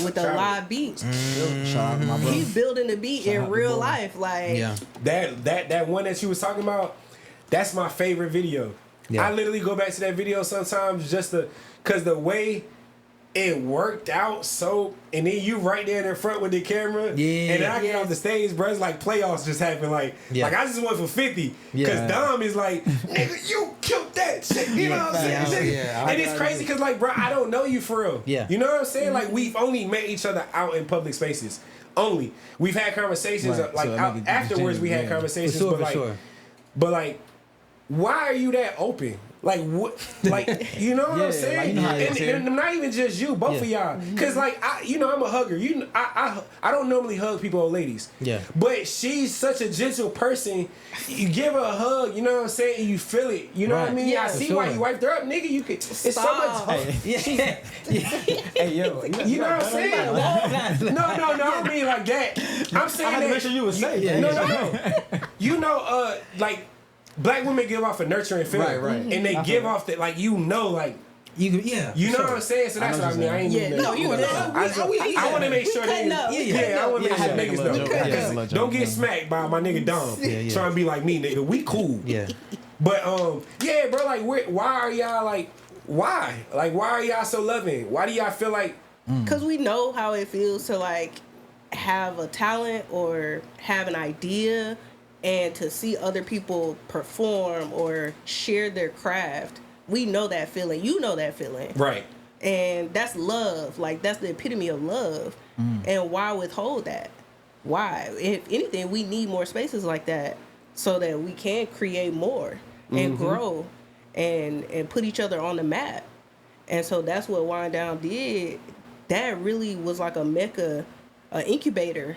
with the Travel. live beats. Shout out to my brother. He's building the beat Shout out in to real boy. life, like yeah, That one that you was talking about, that's my favorite video. Yeah. I literally go back to that video sometimes just cause the way it worked out so, and then you right there in the front with the camera, Yeah. and then I get Yes. off the stage, bro. It's like playoffs just happened. Like I just went for 50, Yeah. cause Dom is like, nigga, you killed that shit. You know what I'm Yeah, saying? yeah. And it's crazy cause like, bro, I don't know you for real. Yeah. You know what I'm saying? Like, we've only met each other out in public spaces. Only we've had conversations Right, like so it out, make it afterwards. We had genuine, yeah. conversations, for sure, but for like. sure. But like, why are you that open? Like what? Like you know what Yeah, I'm saying? like, you know how it is here. and not even just you, both of y'all. Cause like I'm a hugger. I don't normally hug people or ladies. Yeah. But she's such a gentle person. You give her a hug. You know what I'm saying? And you feel it. You know what I Right. mean? Yeah, I for see why sure. you wiped her up, nigga. You could. It's so Stop. much. yeah, Hey yo, You know what I'm saying? No, I don't mean like that. I'm saying I had to that. make sure you was safe. No. You know, like black women give off a nurturing feeling, Right. and they give off that, like like you know know what I'm saying. So that's I know what I what mean. you're I ain't Yeah, mean no, that. you good. I want to make sure cutting they. up. We Yeah, cutting I want to up. make sure Yeah, niggas yeah, know. yeah, Because yeah. don't get smacked by my nigga Dom yeah. trying to be like me, nigga. We cool. Yeah. But yeah, bro. Like, why are y'all like? Why? Like, why are y'all so loving? Why do y'all feel like? because we know how it feels to like have a talent or have an idea and to see other people perform or share their craft. We know that feeling. You know that feeling. Right. And that's love. Like that's the epitome of love. And why withhold that? Why? If anything, we need more spaces like that so that we can create more and grow and put each other on the map. And so that's what Wind Down did. That really was like a mecca, an incubator,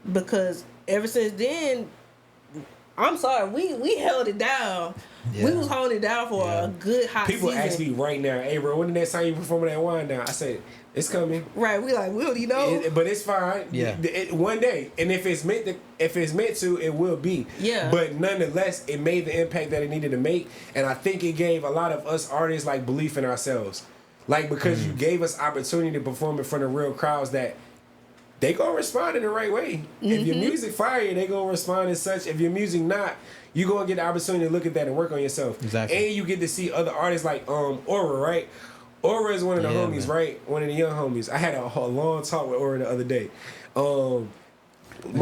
because ever since then, I'm sorry, we held it down. Yeah. We was holding it down for a good hot People season. ask me right now, hey bro, when the next time you performing that Wind Down? I said, it's coming. Right, we like, Will, you know? But it's fine. Yeah. One day, and if it's meant to, it will be. Yeah. But nonetheless, it made the impact that it needed to make, and I think it gave a lot of us artists like belief in ourselves, like because you gave us opportunity to perform in front of real crowds that they gonna respond in the right way. If your music fire, they gonna respond as such. If your music not, you gonna get the opportunity to look at that and work on yourself. Exactly. And you get to see other artists like Aura, right? Aura is one of the Yeah, homies, man. right? One of the young homies. I had a long talk with Aura the other day. My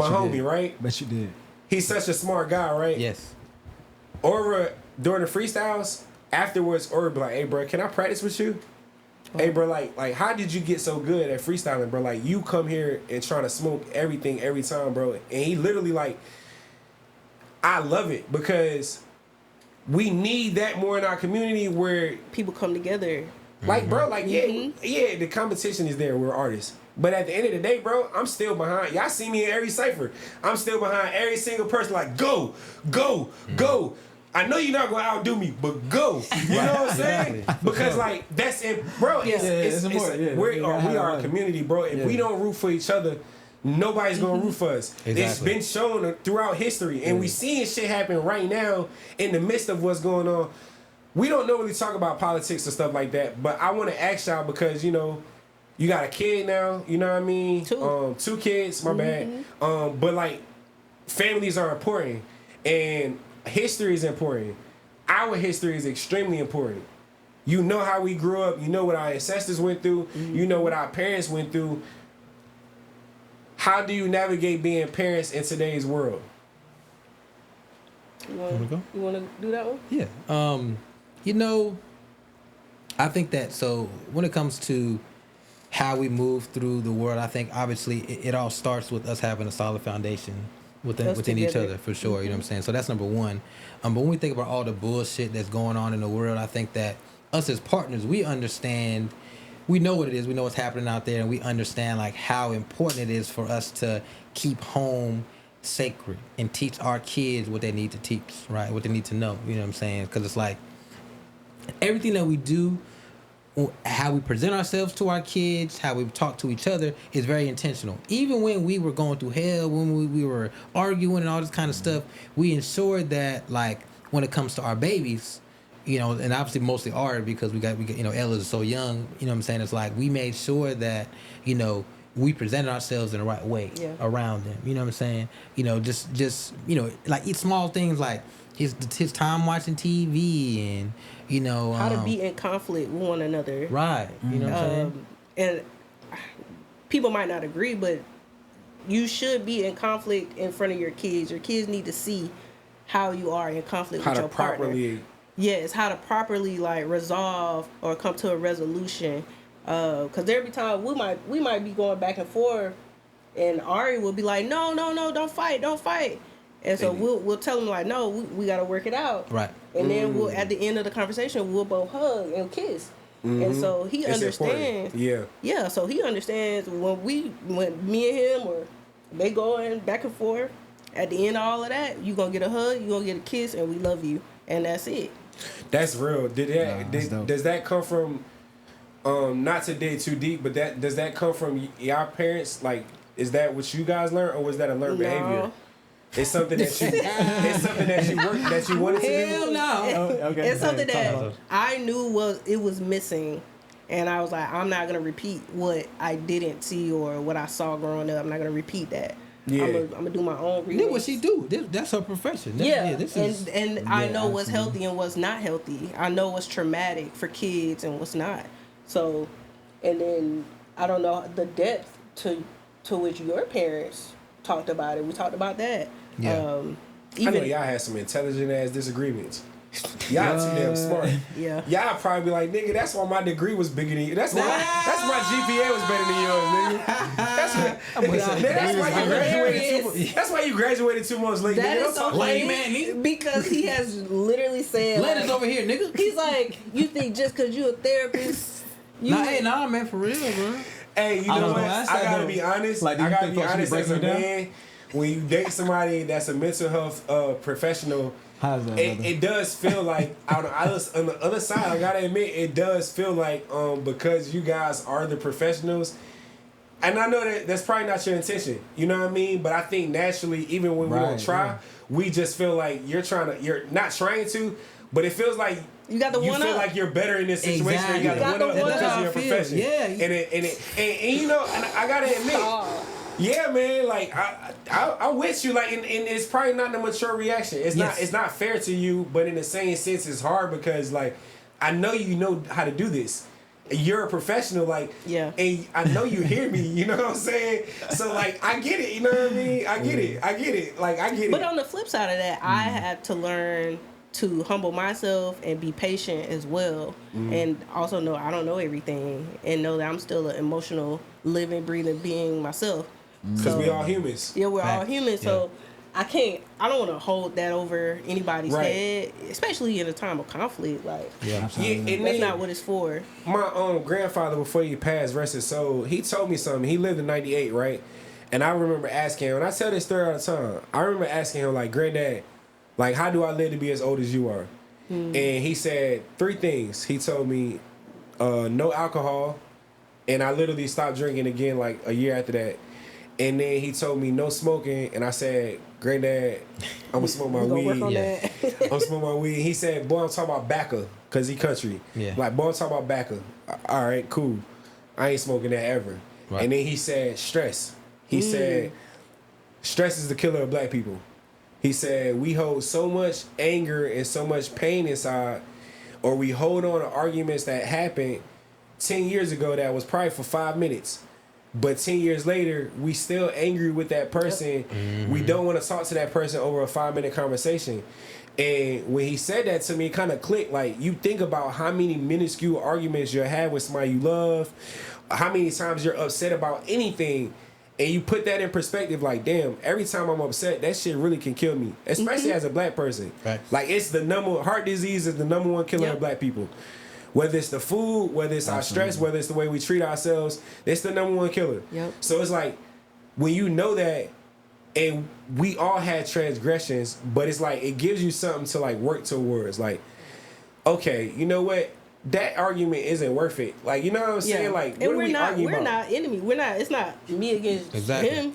you homie, did. right? Bet you did. He's such a smart guy, right? Yes. Aura, during the freestyles, afterwards, Aura be like, hey, bro, can I practice with you? Hey, bro, like, how did you get so good at freestyling, bro? Like, you come here and trying to smoke everything every time, bro. And he literally, like, I love it because we need that more in our community where people come together. like, bro, like, yeah, the competition is there. We're artists. But at the end of the day, bro, I'm still behind. Y'all see me in every cipher. I'm still behind every single person. Like, go. I know you're not going to outdo me, but go. You know what I'm saying? Because, like, that's it. Bro, it's important. We are a community, bro. If we don't root for each other, nobody's going to root for us. Exactly. It's been shown throughout history. And we seeing shit happen right now in the midst of what's going on. We don't normally talk about politics and stuff like that, but I want to ask y'all because, you know, you got a kid now, you know what I mean? Two kids, my bad. But, like, families are important, and history is important. Our history is extremely important. You know how we grew up. You know what our ancestors went through. You know what our parents went through. How do you navigate being parents in today's world? You want to do that one? Yeah. You know, I think that, so when it comes to how we move through the world, I think obviously it all starts with us having a solid foundation within each other, for sure. You know what I'm saying? So that's number one. But when we think about all the bullshit that's going on in the world, I think that us as partners, we understand, we know what it is, we know what's happening out there, and we understand like how important it is for us to keep home sacred and teach our kids what they need to teach, right? What they need to know. You know what I'm saying? Because it's like everything that we do, how we present ourselves to our kids, how we talk to each other is very intentional. Even when we were going through hell, when we were arguing and all this kind of stuff, we ensured that, like, when it comes to our babies, you know, and obviously mostly ours because we got you know, Ella is so young, you know what I'm saying? It's like we made sure that, you know, we presented ourselves in the right way around them. You know what I'm saying? You know, just you know, like each small things like his time watching TV and, you know, how to be in conflict with one another. Right. You know what I'm saying? And people might not agree, but you should be in conflict in front of your kids. Your kids need to see how you are in conflict with your partner. Yes, how to properly like resolve or come to a resolution. Because there be times we might be going back and forth, and Ari will be like, no, don't fight. And so we'll tell them like, no, we got to work it out. Right. And then we'll, at the end of the conversation, we'll both hug and kiss. And so he understands. Important. Yeah, so he understands when me and him or they going back and forth, at the end of all of that, you going to get a hug, you going to get a kiss, and we love you. And that's it. That's real. Does that come from, not to dig too deep, but does that come from y'all parents? Like, is that what you guys learned, or was that a learned behavior? It's something that you wanted to do. Hell no. Okay. It's something that I knew was missing, and I was like, I'm not gonna repeat what I didn't see or what I saw growing up. I'm not gonna repeat that. Yeah. I'm gonna do my own remix. That's what she do. That's her profession. I know what's healthy and what's not healthy. I know what's traumatic for kids and what's not. So, and then I don't know the depth to which your parents talked about it. We talked about that. Yeah. I know y'all had some intelligent ass disagreements. Y'all too damn smart. Yeah. Y'all probably be like, nigga, that's why my degree was bigger than you. That's why my GPA was better than yours, nigga. That's why you graduated 2 months late. That nigga. is so funny because he has literally said, letters over here, nigga. He's like, you think just because you a therapist, Nah, man, for real, bro. Hey, you know what? I gotta be honest. Like, I gotta be honest as a man. When you date somebody that's a mental health professional, it does feel like on the other side, I gotta admit, it does feel like because you guys are the professionals, and I know that's probably not your intention, you know what I mean? But I think naturally, even when we don't try, we just feel like you're not trying to, but it feels like you feel like you're better in this situation. Exactly. You got the one up because of your profession. Yeah. And you know, and I gotta admit. Yeah, man. Like I'm with you. Like, and it's probably not a mature reaction. It's not fair to you, but in the same sense, it's hard because like I know you know how to do this. You're a professional, like, and I know you hear me. You know what I'm saying? So like, I get it. You know what I mean? I get it. Like, I get it. But on the flip side of that, I had to learn to humble myself and be patient as well, and also know I don't know everything, and know that I'm still an emotional, living, breathing being myself. Because we all humans. Yeah, we're all Facts. human, so I don't want to hold that over anybody's Right. head, especially in a time of conflict. Like, Yeah, and that's then not what it's for. my grandfather, before he passed, rest his soul, he told me something. He lived in 98, right? And I remember asking him, and I tell this story all the time. I remember asking him, like, Granddad, like, how do I live to be as old as you are? And he said 3 things. He told me, no alcohol, and I literally stopped drinking again like a year after that. And then he told me no smoking, and I said, Granddad, I'm gonna smoke my We gonna work weed. on that. I'm smoking my weed. He said, boy, I'm talking about backer, cause he country. Yeah. Like, boy, I'm talking about backer. All right, cool. I ain't smoking that ever. Right. And then he said, stress. He said, stress is the killer of black people. He said, we hold so much anger and so much pain inside, or we hold on to arguments that happened 10 years ago that was probably for 5 minutes. But 10 years later, we still angry with that person. We don't want to talk to that person over a 5-minute conversation. And when he said that to me, it kind of clicked. Like, you think about how many minuscule arguments you have with somebody you love, how many times you're upset about anything, and you put that in perspective, like, damn, every time I'm upset, that shit really can kill me, especially as a black person. Right. Like, it's the heart disease is the number one killer of black people. Whether it's the food, whether it's our stress, whether it's the way we treat ourselves, it's the number one killer. Yep. So it's like, when you know that, and we all had transgressions, but it's like, it gives you something to like work towards. Like, okay, you know what? That argument isn't worth it. Like, you know what I'm saying? Like, what and are we arguing we're about? not enemy. We're not. It's not me against Exactly. him.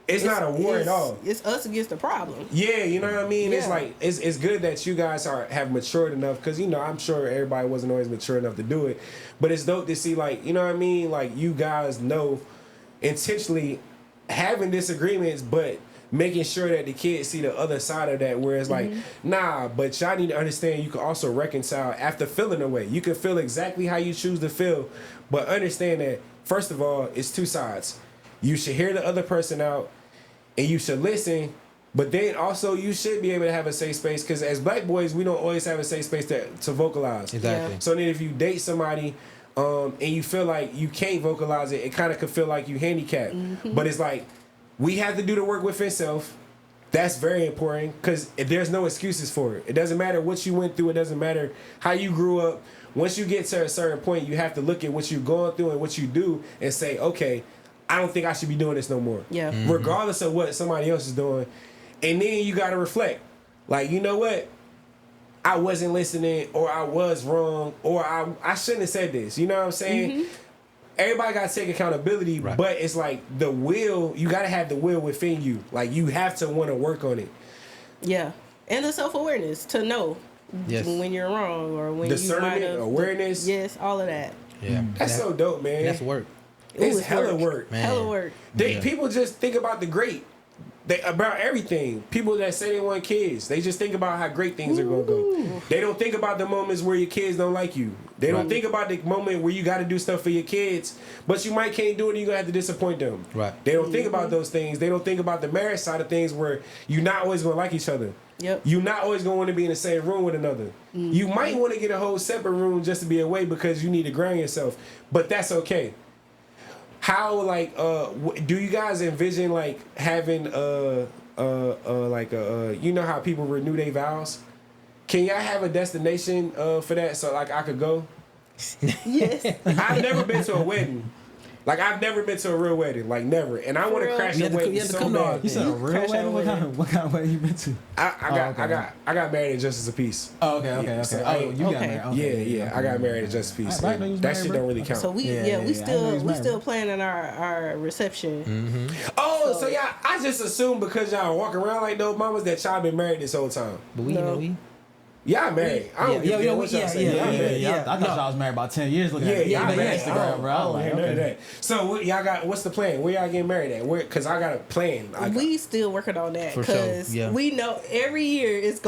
It's not a war at all. It's us against the problem. Yeah, you know what I mean? It's Yeah. like, it's good that you guys have matured enough, because, you know, I'm sure everybody wasn't always mature enough to do it. But it's dope to see, like, you know what I mean? Like, you guys know intentionally having disagreements, but making sure that the kids see the other side of that, where it's like, nah, but y'all need to understand you can also reconcile after feeling a way. You can feel exactly how you choose to feel, but understand that, first of all, it's 2 sides. You should hear the other person out, and you should listen, but then also you should be able to have a safe space, because as black boys, we don't always have a safe space to vocalize. Exactly. Yeah. So then if you date somebody and you feel like you can't vocalize it, it kind of could feel like you handicapped. But it's like, we have to do the work within self. That's very important, because there's no excuses for it. It doesn't matter what you went through. It doesn't matter how you grew up. Once you get to a certain point, you have to look at what you've gone through and what you do and say, okay, I don't think I should be doing this no more. Yeah. Regardless of what somebody else is doing. And then you got to reflect. Like, you know what? I wasn't listening, or I was wrong, or I shouldn't have said this. You know what I'm saying? Everybody got to take accountability, Right. but it's like the will, you got to have the will within you. Like, you have to want to work on it. Yeah, and the self-awareness to know Yes. when you're wrong, or when you might Discernment, have awareness. Yes, all of that. Yeah. That's so dope, man. That's work. It's Ooh, hella work. Man. Hella work. People just think about the great. About everything. People that say they want kids, they just think about how great things are gonna go. They don't think about the moments where your kids don't like you. They don't Right. think about the moment where you got to do stuff for your kids, but you might can't do it and you're gonna have to disappoint them. Right. They don't think about those things. They don't think about the marriage side of things, where you're not always gonna like each other. Yep. You're not always gonna want to be in the same room with another. You might want to get a whole separate room just to be away, because you need to ground yourself. But that's okay. How, like, do you guys envision, like, having you know how people renew their vows? Can y'all have a destination for that, so like I could go? Yes. I've never been to a wedding. Like, I've never been to a real wedding, like, never. And I want to real? crash You a had to- wedding you had to so come to bad. our- You said a You real crash wedding? out What kind of wedding you been to? I got married at Justice of Peace. Oh, okay. So Oh, you got okay. married. Okay, Yeah, I got married at Justice of Peace. I didn't know you was That married, shit bro. don't really count. So we Yeah, we I know still he's we married, still bro. planning our reception. Oh, so y'all, I just assumed because y'all walk around like those mamas that y'all been married this whole time. But we, No. you know, we. Y'all married. I don't give a damn what y'all say. Y'all married. I thought y'all was married about 10 years looking Yeah, at y'all your married. Instagram, bro. I was like, None of okay. that. So y'all got, what's the plan? Where y'all getting married at? Where? Cause I got a plan. We still working on that, For sure, because yeah. we know every year it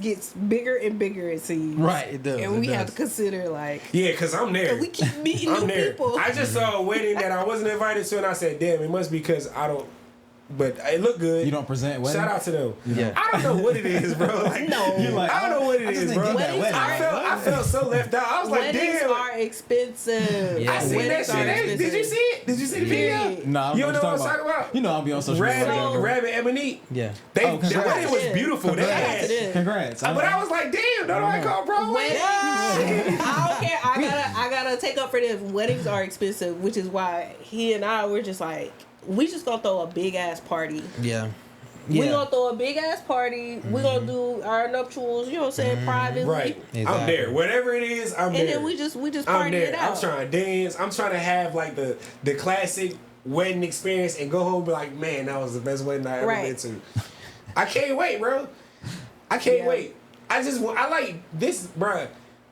gets bigger and bigger, it seems. Right, it does. And we have to consider, like, Yeah, cause I'm there. we keep meeting I'm new there. people. I just saw a wedding that I wasn't invited to, and I said, damn, it must be because I don't but it looked good. You don't present wedding? Shout out to them. Yeah. I don't know what it is, bro. Like, No. You're like, I don't know what it I just is, didn't bro. get that wedding. I felt so left out. I was like, Weddings damn. are expensive. Yeah. I seen that Weddings shit. are Hey, expensive. did you see it? Did you see the video? Period. Nah, You don't know what I'm talking about? You know I'll be on social media. So- Rab and Ebony. Yeah. They, Oh, the congrats. wedding was beautiful. They Congrats. had, It is. Congrats. but I was like, damn, don't I call bro? Weddings, I don't care. I gotta take up for them. Weddings are expensive, which is why he and I were just like, we just gonna throw a big ass party. Yeah. We gonna throw a big ass party. We gonna do our nuptials. You know what I'm saying? Privately. Right. I'm Exactly. there. Whatever it is, I'm And there. then we just I'm party there. it out. I'm trying to dance. I'm trying to have like the classic wedding experience and go home and be like, man, that was the best wedding I ever Right. been to. I can't wait, bro. I can't Yeah. wait. I like this, bro.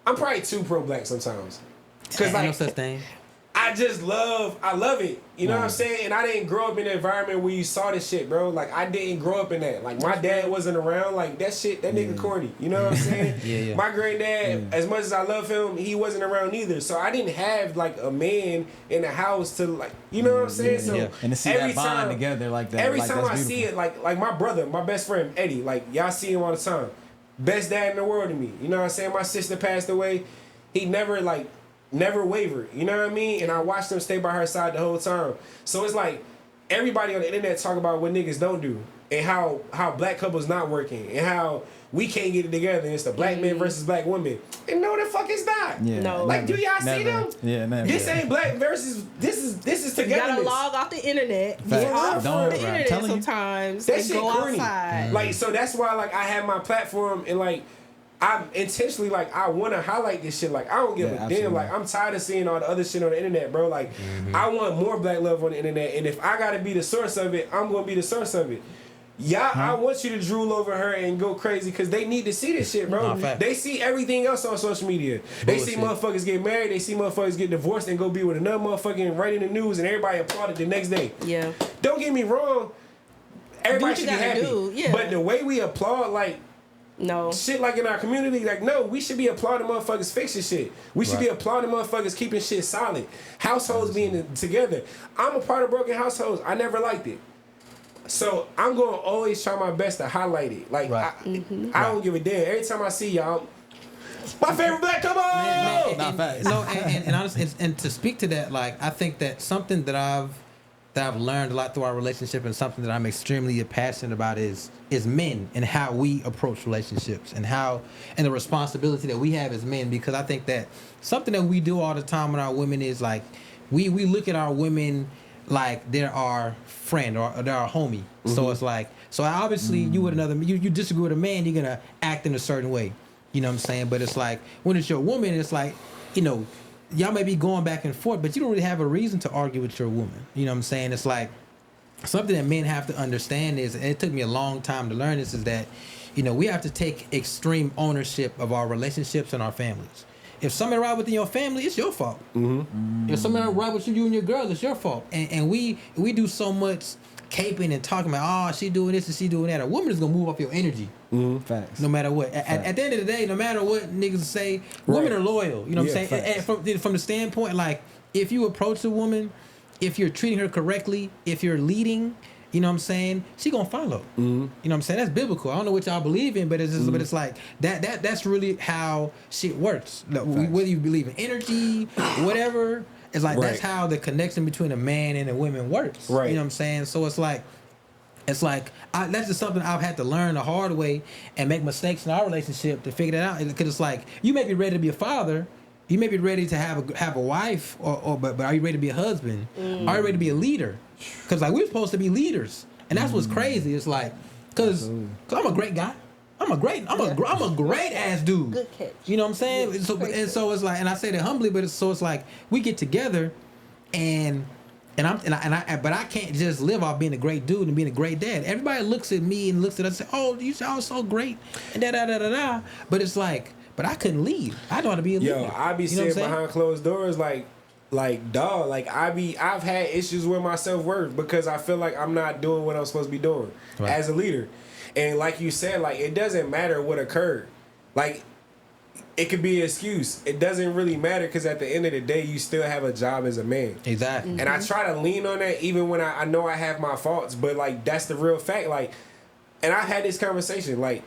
I'm probably too pro black sometimes. Cause Ain't no like such thing. I love it. You know what I'm saying? And I didn't grow up in an environment where you saw this shit, bro. Like I didn't grow up in that. Like my dad wasn't around. Like that shit, that nigga corny. You know what I'm saying? Yeah. My granddad, as much as I love him, he wasn't around either. So I didn't have like a man in the house to like, you know what I'm saying? So Yeah. And to see every that bond time, together like that. every like, time that's I see beautiful. it, like my brother, my best friend Eddie, like y'all see him all the time. Best dad in the world to me. You know what I'm saying? My sister passed away. He never wavered. You know what I mean? And I watched him stay by her side the whole time. So it's like everybody on the internet talk about what niggas don't do and how black couples not working and how we can't get it together. And it's the black men versus black women. And no, the fuck it's not. Yeah, No. Like, do y'all see never. them? Yeah, never. This ain't black versus this is You togetherness. gotta log off the internet. Facts. Get off Don't, the bro. I'm internet telling you. sometimes That and shit go corny. outside. Like, so that's why like I have my platform and like I'm intentionally like I want to highlight this shit. Like I don't give Yeah, a damn. absolutely. Like I'm tired of seeing all the other shit on the internet, bro. Like I want more black love on the internet, and if I gotta be the source of it, I'm gonna be the source of it. Yeah, I want you to drool over her and go crazy because they need to see this shit, bro. Nah, fact. They see everything else on social media. They see Bullshit. motherfuckers get married. They see motherfuckers get divorced and go be with another motherfucker and write in the news, and everybody applaud it the next day. Yeah. Don't get me wrong. Everybody what you should be gotta happy, do, yeah. but the way we applaud, like. No. Shit like in our community, like no, we should be applauding motherfuckers fixing shit. We should be applauding motherfuckers keeping shit solid. Households being together. I'm a part of broken households. I never liked it. So I'm gonna always try my best to highlight it. Like Right. I don't give a damn. Every time I see y'all, my favorite black, come on! Nah, facts. No, and honestly, and to speak to that, like I think that something that I've learned a lot through our relationship and something that I'm extremely passionate about is men and how we approach relationships and the responsibility that we have as men, because I think that something that we do all the time with our women is like we look at our women like they're our friend or they're our homie. So it's like, so obviously you with another, you disagree with a man, you're gonna act in a certain way. You know what I'm saying? But it's like when it's your woman, it's like, you know, y'all may be going back and forth, but you don't really have a reason to argue with your woman. You know what I'm saying? It's like something that men have to understand is, and it took me a long time to learn this, is that, you know, we have to take extreme ownership of our relationships and our families. If something right within your family, it's your fault. If something right with you and your girl, it's your fault. And we do so much caping and talking about, oh, she doing this and she doing that. A woman is gonna move off your energy. Facts. No matter what. At the end of the day, no matter what niggas say, women are loyal. You know what I'm saying? And from the standpoint, like, if you approach a woman, if you're treating her correctly, if you're leading, you know what I'm saying, she gonna follow. You know what I'm saying? That's biblical. I don't know what y'all believe in, but it's just, but it's like that's really how shit works. Whether you believe in energy, whatever, it's like that's how the connection between a man and a woman works. Right. You know what I'm saying? So it's like that's just something I've had to learn the hard way and make mistakes in our relationship to figure that out. Because it's like, you may be ready to be a father, you may be ready to have a wife, but are you ready to be a husband? Are you ready to be a leader? Because like we're supposed to be leaders, and that's what's crazy. It's like, because I'm a great guy. I'm a great ass dude. Good catch. You know what I'm saying? Yeah, So it's like, and I say that humbly, but it's like we get together, and I can't just live off being a great dude and being a great dad. Everybody looks at me and looks at us and say, "Oh, you sound so great," and da. But it's like, but I couldn't lead. I know how to be a leader. Yo, I be You know what I'm sitting saying? behind closed doors like dog. Like I've had issues with my self-worth because I feel like I'm not doing what I'm supposed to be doing as a leader. And like you said, like it doesn't matter what occurred. Like it could be an excuse. It doesn't really matter because at the end of the day, you still have a job as a man. Exactly. And I try to lean on that even when I know I have my faults, but like that's the real fact. Like, and I had this conversation. Like,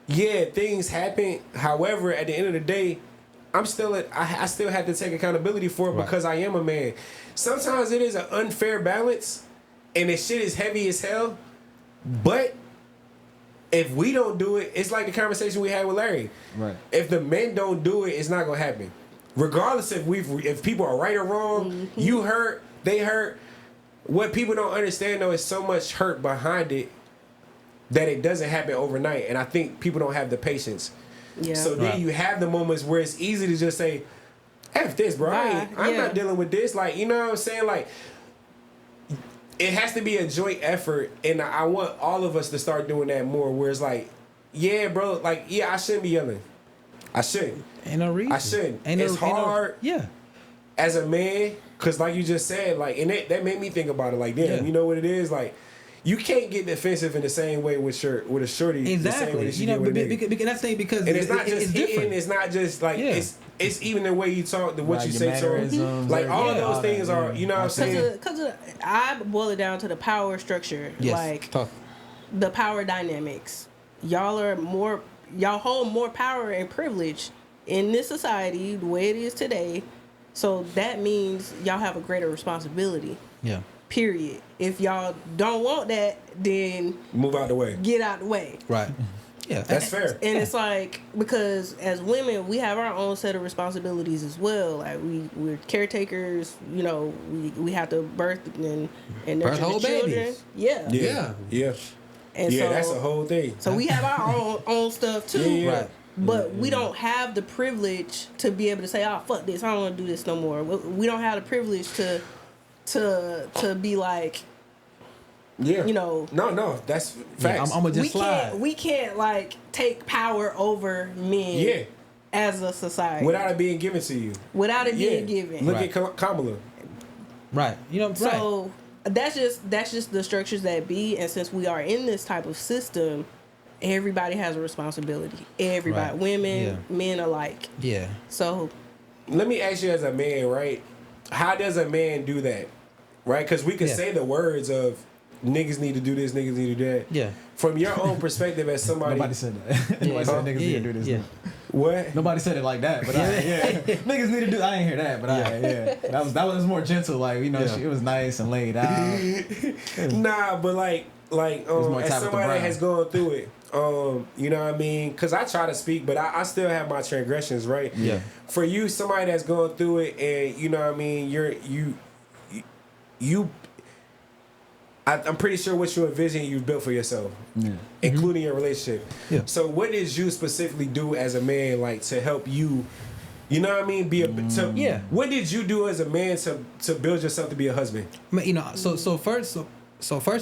yeah, things happen. However, at the end of the day, I still have to take accountability for it because I am a man. Sometimes it is an unfair balance, and the shit is heavy as hell. But if we don't do it, it's like the conversation we had with Larry. Right. If the men don't do it, it's not gonna happen. Regardless if people are right or wrong, you hurt, they hurt. What people don't understand though is so much hurt behind it that it doesn't happen overnight. And I think people don't have the patience. Yeah. So then you have the moments where it's easy to just say, F this, bro. I'm not dealing with this. Like, you know what I'm saying? Like, it has to be a joint effort, and I want all of us to start doing that more. Where it's like, yeah, bro, like, yeah, I shouldn't be yelling. I shouldn't. Ain't no reason. I shouldn't. Ain't It's hard. Yeah. As a man, because like you just said, like, and that made me think about it. Like, damn, you know what it is? Like, you can't get defensive in the same way with a shorty. Exactly. The same way that You know, with a nigga. because that's saying because And it's not just it's hitting. different. It's not just like it's even the way you talk, what Like you your say to mannerisms, them. Like all of those things are, you know what I'm saying? Because I boil it down to the power structure. Yes. Like Talk. the power dynamics. Y'all hold more power and privilege in this society the way it is today. So that means y'all have a greater responsibility. Yeah. Period. If y'all don't want that, then Move out the way. get out the way. Right. Yeah. That's fair. And it's like, because as women, we have our own set of responsibilities as well. Like we're caretakers. You know, we have to birth and nurture whole the children. babies. Yeah. Yeah. And Yeah, so, that's a whole thing. So we have our own stuff too. Yeah. Right. But we don't have the privilege to be able to say, "Oh, fuck this! I don't want to do this no more." We don't have the privilege to be like, Yeah. you know. No, that's Yeah, facts. I'm gonna just slide. We can't like take power over men. Yeah. As a society, Without it being given to you. without it Yeah. being given. Look Right. at Kamala. Right. You know. Right. So that's just the structures that be, and since we are in this type of system, everybody has a responsibility. Everybody, Right. women, men alike. Yeah. So Let me ask you as a man, right? How does a man do that? Right? Because we can Yeah. say the words of niggas need to do this, niggas need to do that. Yeah. From your own perspective as somebody. Nobody said that. Nobody said niggas need to do this. Yeah. What? Nobody said it like that, but niggas need to do. I didn't hear that, but that was more gentle. Like, you know, it was nice and laid out. Nah, but like more as Tabitha somebody that Brown. has gone through it, you know what I mean? Because I try to speak, but I still have my transgressions, right? Yeah. For you, somebody that's going through it, and you know what I mean, I'm pretty sure what you envision you've built for yourself, including your relationship. Yeah. So what did you specifically do as a man, like to help you? You know what I mean? What did you do as a man to build yourself to be a husband? You know, so first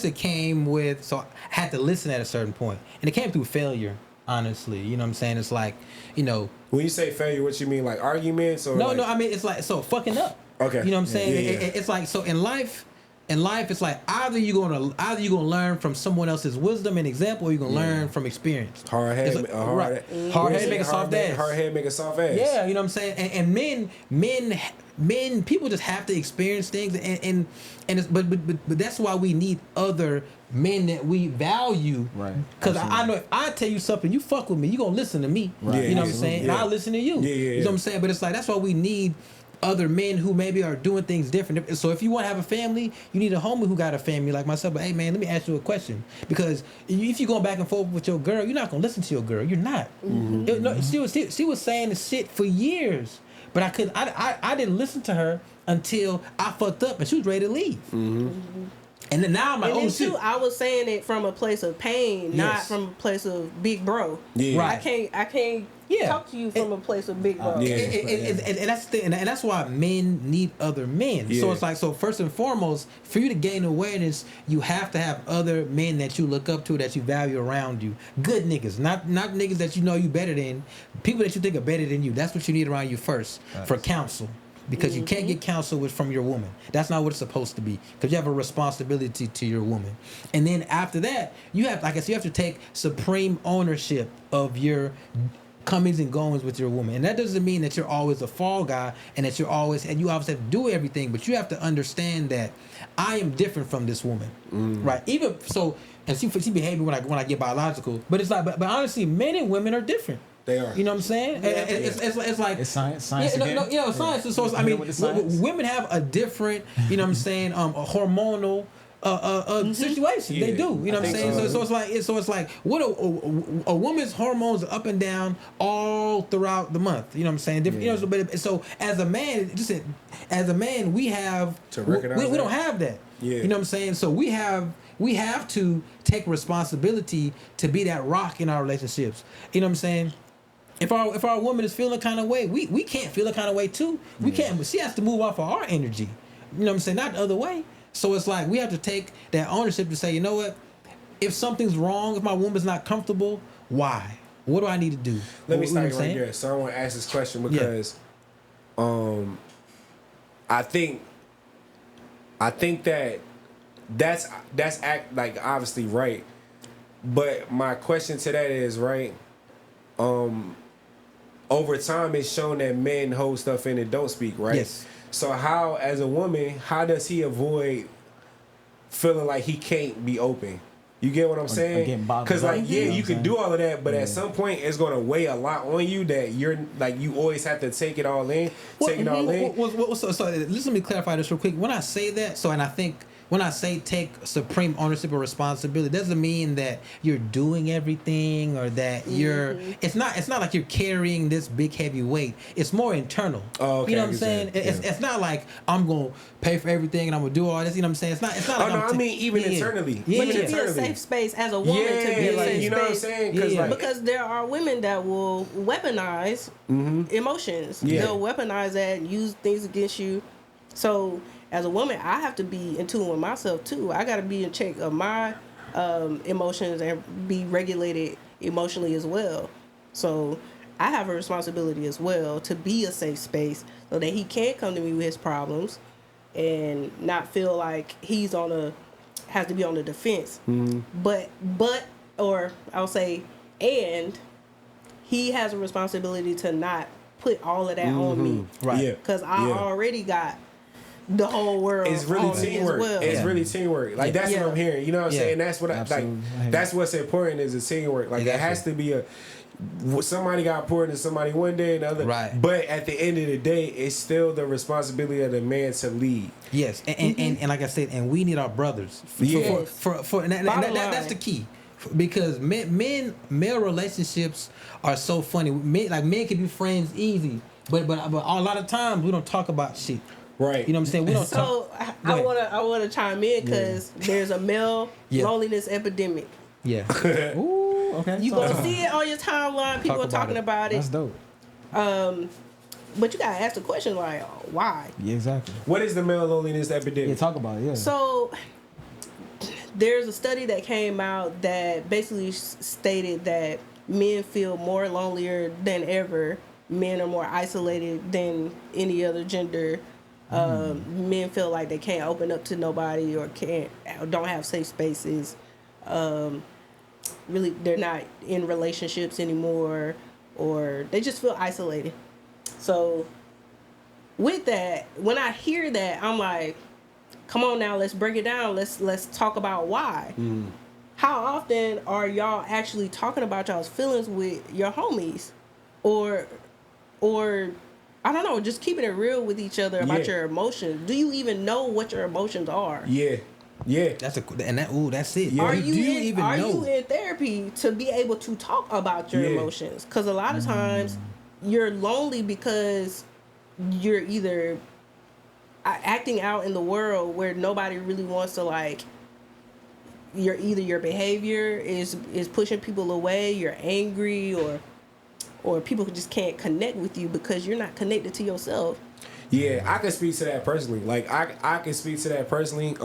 it came with, so I had to listen at a certain point, and it came through failure. Honestly, you know what I'm saying? It's like, you know, When you say failure, what you mean, like arguments or no, I mean it's like, so fucking up. Okay. You know what I'm saying? Yeah. It's like, so in life, it's like either you're gonna learn from someone else's wisdom and example, or you're gonna learn from experience. Hard head, It's like, hard head make a soft ass. Hard head make a soft ass. Yeah, you know what I'm saying? And men, people just have to experience things, and it's, but that's why we need other men that we value. Right. Because I know if I tell you something, you fuck with me, you gonna listen to me. Right. You know what I'm saying? Yeah. And I'll listen to you. Yeah. You know what I'm saying? But it's like, that's why we need other men who maybe are doing things different. So if you want to have a family, you need a homie who got a family like myself. But hey man, let me ask you a question, because if you're going back and forth with your girl, you're not gonna listen to your girl. You're not. She was saying the shit for years, but I didn't listen to her until I fucked up and she was ready to leave. And then now I'm like, and oh then shit. too, I was saying it from a place of pain, not Yes. from a place of big bro. Yeah. Right. I can't talk to you from a place of big bro. Yeah. And that's the thing, and that's why men need other men. So Yeah. it's like, so first and foremost, for you to gain awareness, you have to have other men that you look up to, that you value around you. Good niggas, not niggas that you know you better than, people that you think are better than you. That's what you need around you first for counsel. Because you can't get counsel from your woman. That's not what it's supposed to be. Because you have a responsibility to your woman. And then after that, you have, like I said, you have to take supreme ownership of your comings and goings with your woman, and that doesn't mean that you're always a fall guy and that you always have to do everything, but you have to understand that I am different from this woman, right? Even so, and she behaves when I get biological, but it's like, but honestly, men and women are different. They are. You know what I'm saying? It's like It's science. Science. So I mean, women have a different, you know what I'm saying, a hormonal situation. Yeah, they do. You know what I'm saying? So it's like what a woman's hormones are up and down all throughout the month. You know what I'm saying? Different, You know, so as a man, we have to recognize we don't have that. Yeah. You know what I'm saying? So we have to take responsibility to be that rock in our relationships. You know what I'm saying? If our woman is feeling kind of way, we can't feel a kind of way too. We can't, but she has to move off of our energy. You know what I'm saying? Not the other way. So it's like we have to take that ownership to say, you know what? If something's wrong, if my woman's not comfortable, why? What do I need to do? Let me start you right there. So I want to ask this question because, I think that's obviously right, but my question to that is right. Over time, it's shown that men hold stuff in and don't speak, right? Yes. So how, as a woman, how does he avoid feeling like he can't be open? You get what I'm saying? Because you can do all of that, but at some point, it's going to weigh a lot on you that you're like you always have to take it all in. So let me clarify this real quick. When I say that, and I think when I say take supreme ownership or responsibility, it doesn't mean that you're doing everything or that you're. It's not like you're carrying this big heavy weight. It's more internal. Oh, okay, you know what I'm saying? It's not like I'm gonna pay for everything and I'm gonna do all this. You know what I'm saying? It's not. Oh no, I mean even internally. But to be a safe space as a woman to be a safe space. You know what I'm saying? Because there are women that will weaponize emotions. Yeah. They'll weaponize that and use things against you. So as a woman, I have to be in tune with myself too. I got to be in check of my emotions and be regulated emotionally as well. So I have a responsibility as well to be a safe space so that he can come to me with his problems and not feel like has to be on the defense. But or I'll say, and he has a responsibility to not put all of that on me, right? Because I already got the whole world. It's really teamwork. Well. It's really teamwork. Like that's what I'm hearing. You know what I'm saying? That's what that's what's important is the teamwork. Like it has to be somebody got poured into somebody one day and the other. Right. But at the end of the day, it's still the responsibility of the man to lead. Yes, and like I said, and we need our brothers. That's the key. Because male relationships are so funny. Men can be friends easy, but a lot of times we don't talk about shit. Right. You know what I'm saying? We don't talk. I wanna chime in because there's a male loneliness epidemic. Yeah. Ooh, okay. You gonna see it on your timeline. People are talking about it. That's dope. But you gotta ask the question like, why? Yeah, exactly. What is the male loneliness epidemic? Yeah, talk about it. Yeah. So there's a study that came out that basically stated that men feel more lonelier than ever. Men are more isolated than any other gender. Men feel like they can't open up to nobody or don't have safe spaces. Really, they're not in relationships anymore, or they just feel isolated. So with that, when I hear that, I'm like, come on now, let's break it down. Let's talk about why. How often are y'all actually talking about y'all's feelings with your homies, or I don't know, just keeping it real with each other about your emotions? Do you even know what your emotions are? Yeah. That's it. Yeah. Are you in therapy to be able to talk about your emotions? Because a lot of times you're lonely because you're either acting out in the world where nobody really wants to your behavior is pushing people away. You're angry or people just can't connect with you because you're not connected to yourself. Yeah, I can speak to that personally. Like I can speak to that personally.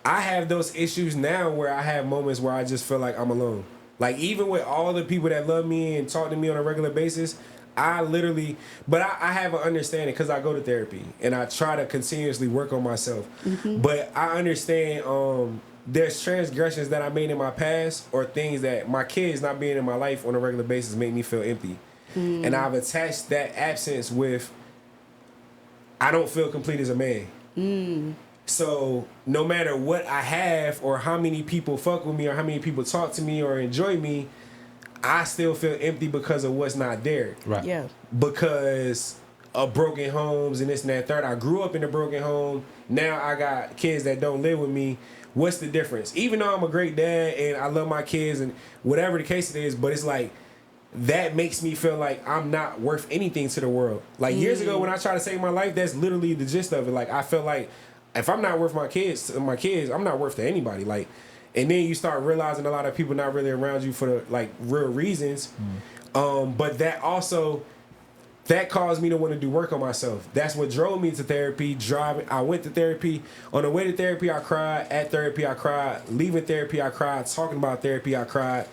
I have those issues now where I have moments where I just feel like I'm alone. Like even with all the people that love me and talk to me on a regular basis, I have an understanding because I go to therapy and I try to continuously work on myself. But I understand there's transgressions that I made in my past or things that my kids not being in my life on a regular basis make me feel empty. And I've attached that absence with I don't feel complete as a man. So no matter what I have or how many people fuck with me or how many people talk to me or enjoy me, I still feel empty because of what's not there. Right. Yeah. Because of broken homes and this and that third. I grew up in a broken home. Now I got kids that don't live with me. What's the difference? Even though I'm a great dad and I love my kids and whatever the case it is, but it's like that makes me feel like I'm not worth anything to the world. Like years ago when I tried to save my life, that's literally the gist of it. Like I felt like if I'm not worth my kids, I'm not worth to anybody. Like, and then you start realizing a lot of people not really around you for the like real reasons. But that also that caused me to want to do work on myself. That's what drove me to therapy. I went to therapy. On the way to therapy, I cried. At therapy, I cried. Leaving therapy, I cried. Talking about therapy, I cried.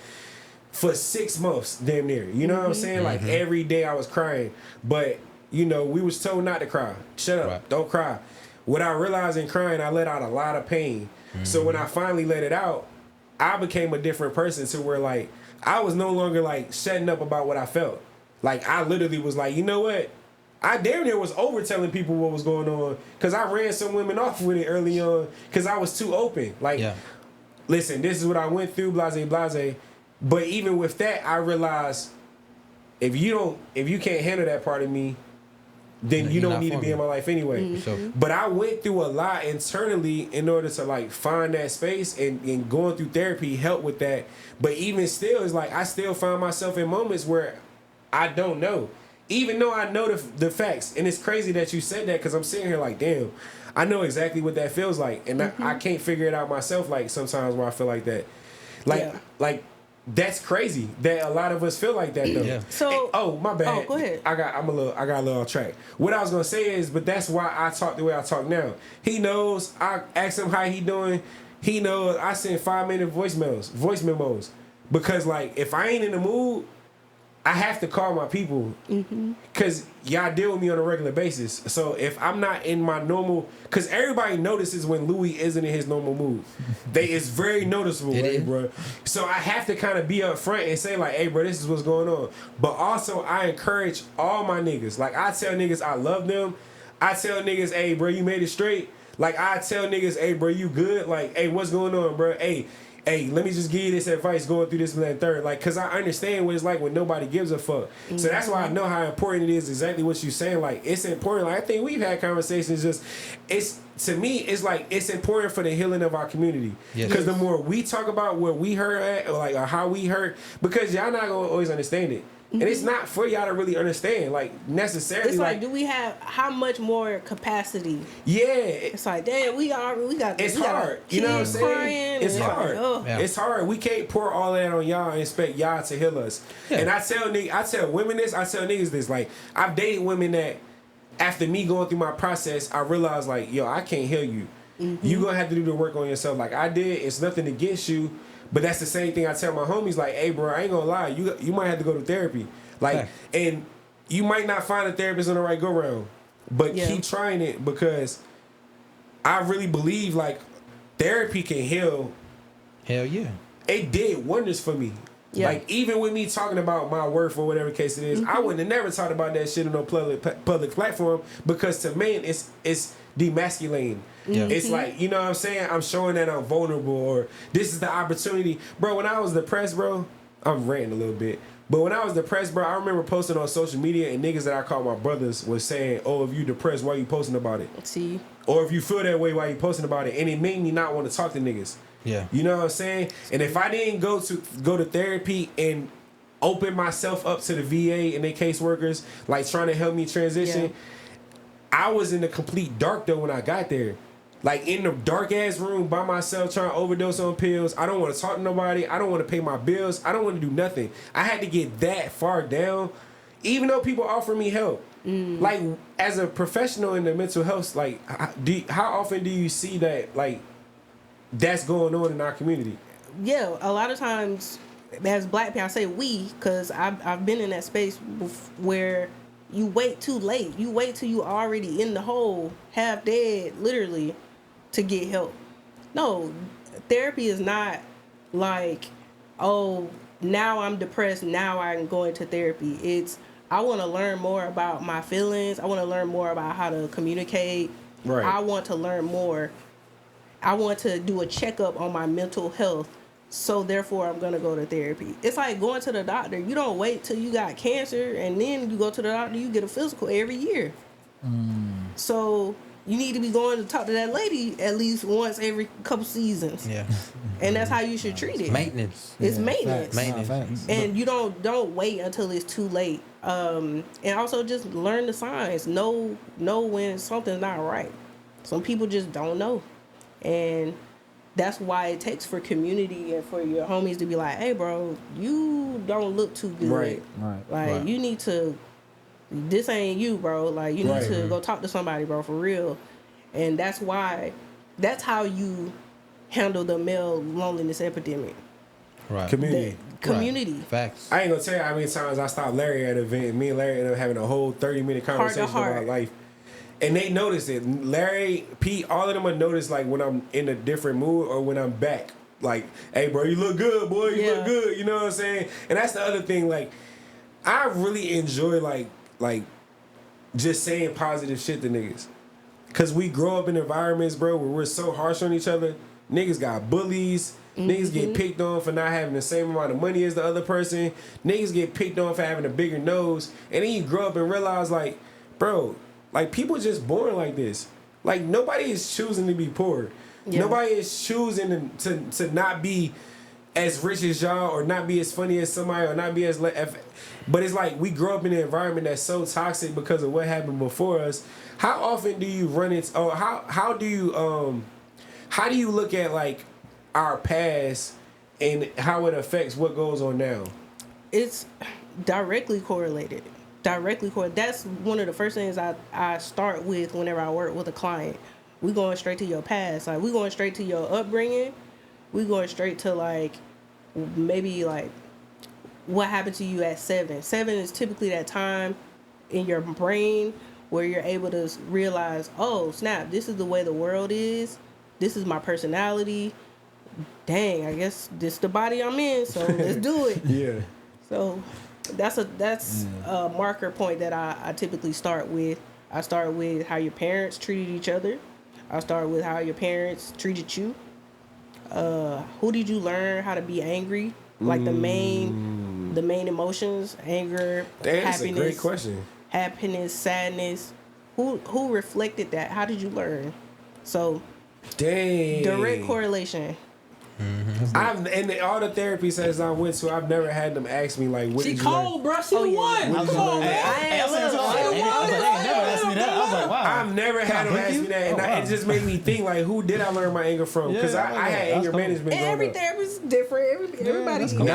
For 6 months, damn near. You know what I'm saying? Like every day I was crying. But, you know, we was told not to cry. Shut up. Right. Don't cry. What I realized in crying, I let out a lot of pain. So when I finally let it out, I became a different person to where, like, I was no longer, like, shutting up about what I felt. Like, I literally was like, you know what? I damn near was over telling people what was going on because I ran some women off with it early on because I was too open. Like, listen, this is what I went through, blase, blase. But even with that, I realized if you can't handle that part of me, then you don't need to be in my life anyway. Sure. But I went through a lot internally in order to like find that space and going through therapy helped with that. But even still, it's like I still find myself in moments where I don't know. Even though I know the facts. And it's crazy that you said that because I'm sitting here like, damn, I know exactly what that feels like. And I can't figure it out myself like sometimes where I feel like that. Like that's crazy that a lot of us feel like that though. Yeah. So oh my bad. Oh, go ahead. I got a little off track. What I was gonna say is, but that's why I talk the way I talk now. He knows. I ask him how he doing. He knows. I send 5-minute voice memos, because like if I ain't in the mood, I have to call my people because y'all deal with me on a regular basis. So if I'm not in my normal, because everybody notices when Louis isn't in his normal mood. It's very noticeable, right, bro? So I have to kind of be up front and say like, hey, bro, this is what's going on. But also I encourage all my niggas. Like I tell niggas I love them. I tell niggas, hey, bro, you made it straight. Like I tell niggas, hey, bro, you good? Like, hey, what's going on, bro? Hey, let me just give you this advice going through this and that third. Like, because I understand what it's like when nobody gives a fuck. So that's why I know how important it is, exactly what you're saying. Like, it's important. Like, I think we've had conversations to me, it's like, it's important for the healing of our community. Because the more we talk about where we hurt at, or how we hurt, because y'all not going to always understand it. And it's not for y'all to really understand, like, necessarily. It's like, do we have how much more capacity? Yeah. It's like, damn, we got. It's we hard. Got You know what I'm saying? Crying It's hard. It's hard. We can't pour all that on y'all and expect y'all to heal us. Yeah. And I tell women this, I tell niggas this. Like, I've dated women that, after me going through my process, I realized, like, yo, I can't heal you. You gonna have to do the work on yourself. Like I did. It's nothing against you. But that's the same thing I tell my homies, like, hey, bro, I ain't gonna lie, you might have to go to therapy. Like, and you might not find a therapist on the right go-round, but keep trying it, because I really believe, like, therapy can heal. Hell yeah. It did wonders for me. Yeah. Like, even with me talking about my worth or whatever case it is, I wouldn't have never talked about that shit on no public platform, because to men, it's demasculating. Yeah. It's like, you know what I'm saying? I'm showing that I'm vulnerable, or this is the opportunity. Bro, when I was depressed, bro, I'm ranting a little bit. But when I was depressed, bro, I remember posting on social media, and niggas that I call my brothers was saying, oh, if you depressed, why you posting about it? See? Or if you feel that way, why you posting about it? And it made me not want to talk to niggas. Yeah. You know what I'm saying? And if I didn't go to therapy and open myself up to the VA and their caseworkers, like trying to help me transition, I was in the complete dark though when I got there. Like in the dark ass room by myself trying to overdose on pills. I don't want to talk to nobody. I don't want to pay my bills. I don't want to do nothing. I had to get that far down, even though people offer me help. Like as a professional in the mental health, like how often do you see that, like, that's going on in our community? Yeah, a lot of times as black people, I say we, because I've been in that space where you wait too late. You wait till you already in the hole, half dead, literally, to get help. No, therapy is not like, oh, now I'm depressed, now I'm going to therapy. It's, I want to learn more about my feelings. I want to learn more about how to communicate. Right. I want to learn more. I want to do a checkup on my mental health. So therefore, I'm going to go to therapy. It's like going to the doctor. You don't wait till you got cancer and then you go to the doctor, you get a physical every year. So you need to be going to talk to that lady at least once every couple seasons. Yeah. And that's how you should treat it. Maintenance. It's maintenance. Maintenance. And you don't wait until it's too late. And also just learn the signs. Know when something's not right. Some people just don't know. And that's why it takes for community and for your homies to be like, hey, bro, you don't look too good. Right. Like, you need to, this ain't you, bro. Like, you need to go talk to somebody, bro, for real. And that's how you handle the male loneliness epidemic. Right. Community. Community. Right. Facts. I ain't gonna tell you how many times I stopped Larry at an event. Me and Larry ended up having a whole 30-minute conversation about life. And they noticed it. Larry, Pete, all of them would notice, like, when I'm in a different mood or when I'm back. Like, hey, bro, you look good, boy. You look good. You know what I'm saying? And that's the other thing. Like, I really enjoy, like just saying positive shit to niggas. Because we grow up in environments, bro, where we're so harsh on each other. Niggas got bullies. Niggas get picked on for not having the same amount of money as the other person. Niggas get picked on for having a bigger nose. And then you grow up and realize, like, bro, like, people just born like this. Like, nobody is choosing to be poor. Yeah. Nobody is choosing to not be as rich as y'all or not be as funny as somebody or not be as... But it's like we grow up in an environment that's so toxic because of what happened before us. How often do you run into... Oh, how do you look at, like, our past and how it affects what goes on now? It's directly correlated. That's one of the first things I start with whenever I work with a client. We going straight to your past. Like, we going straight to your upbringing. We going straight to, like, maybe, like, what happened to you at 7. 7 is typically that time in your brain where you're able to realize, oh, snap, this is the way the world is. This is my personality. Dang, I guess this is the body I'm in, so let's do it. Yeah. So that's a marker point that I typically start with. I start with how your parents treated each other. I start with how your parents treated you. Who did you learn how to be angry? Like the main emotions, anger, happiness. That's a great question. Happiness, sadness. Who reflected that? How did you learn? So, direct correlation. Mm-hmm. And all the therapy sessions I went to, I've never had them ask me, like, what she did you cold, bro. She the one. Come on, man. I've never had them ask me that, and it just made me think, like, who did I learn my anger from? Because I had anger management. And every therapist is different. Everybody's different.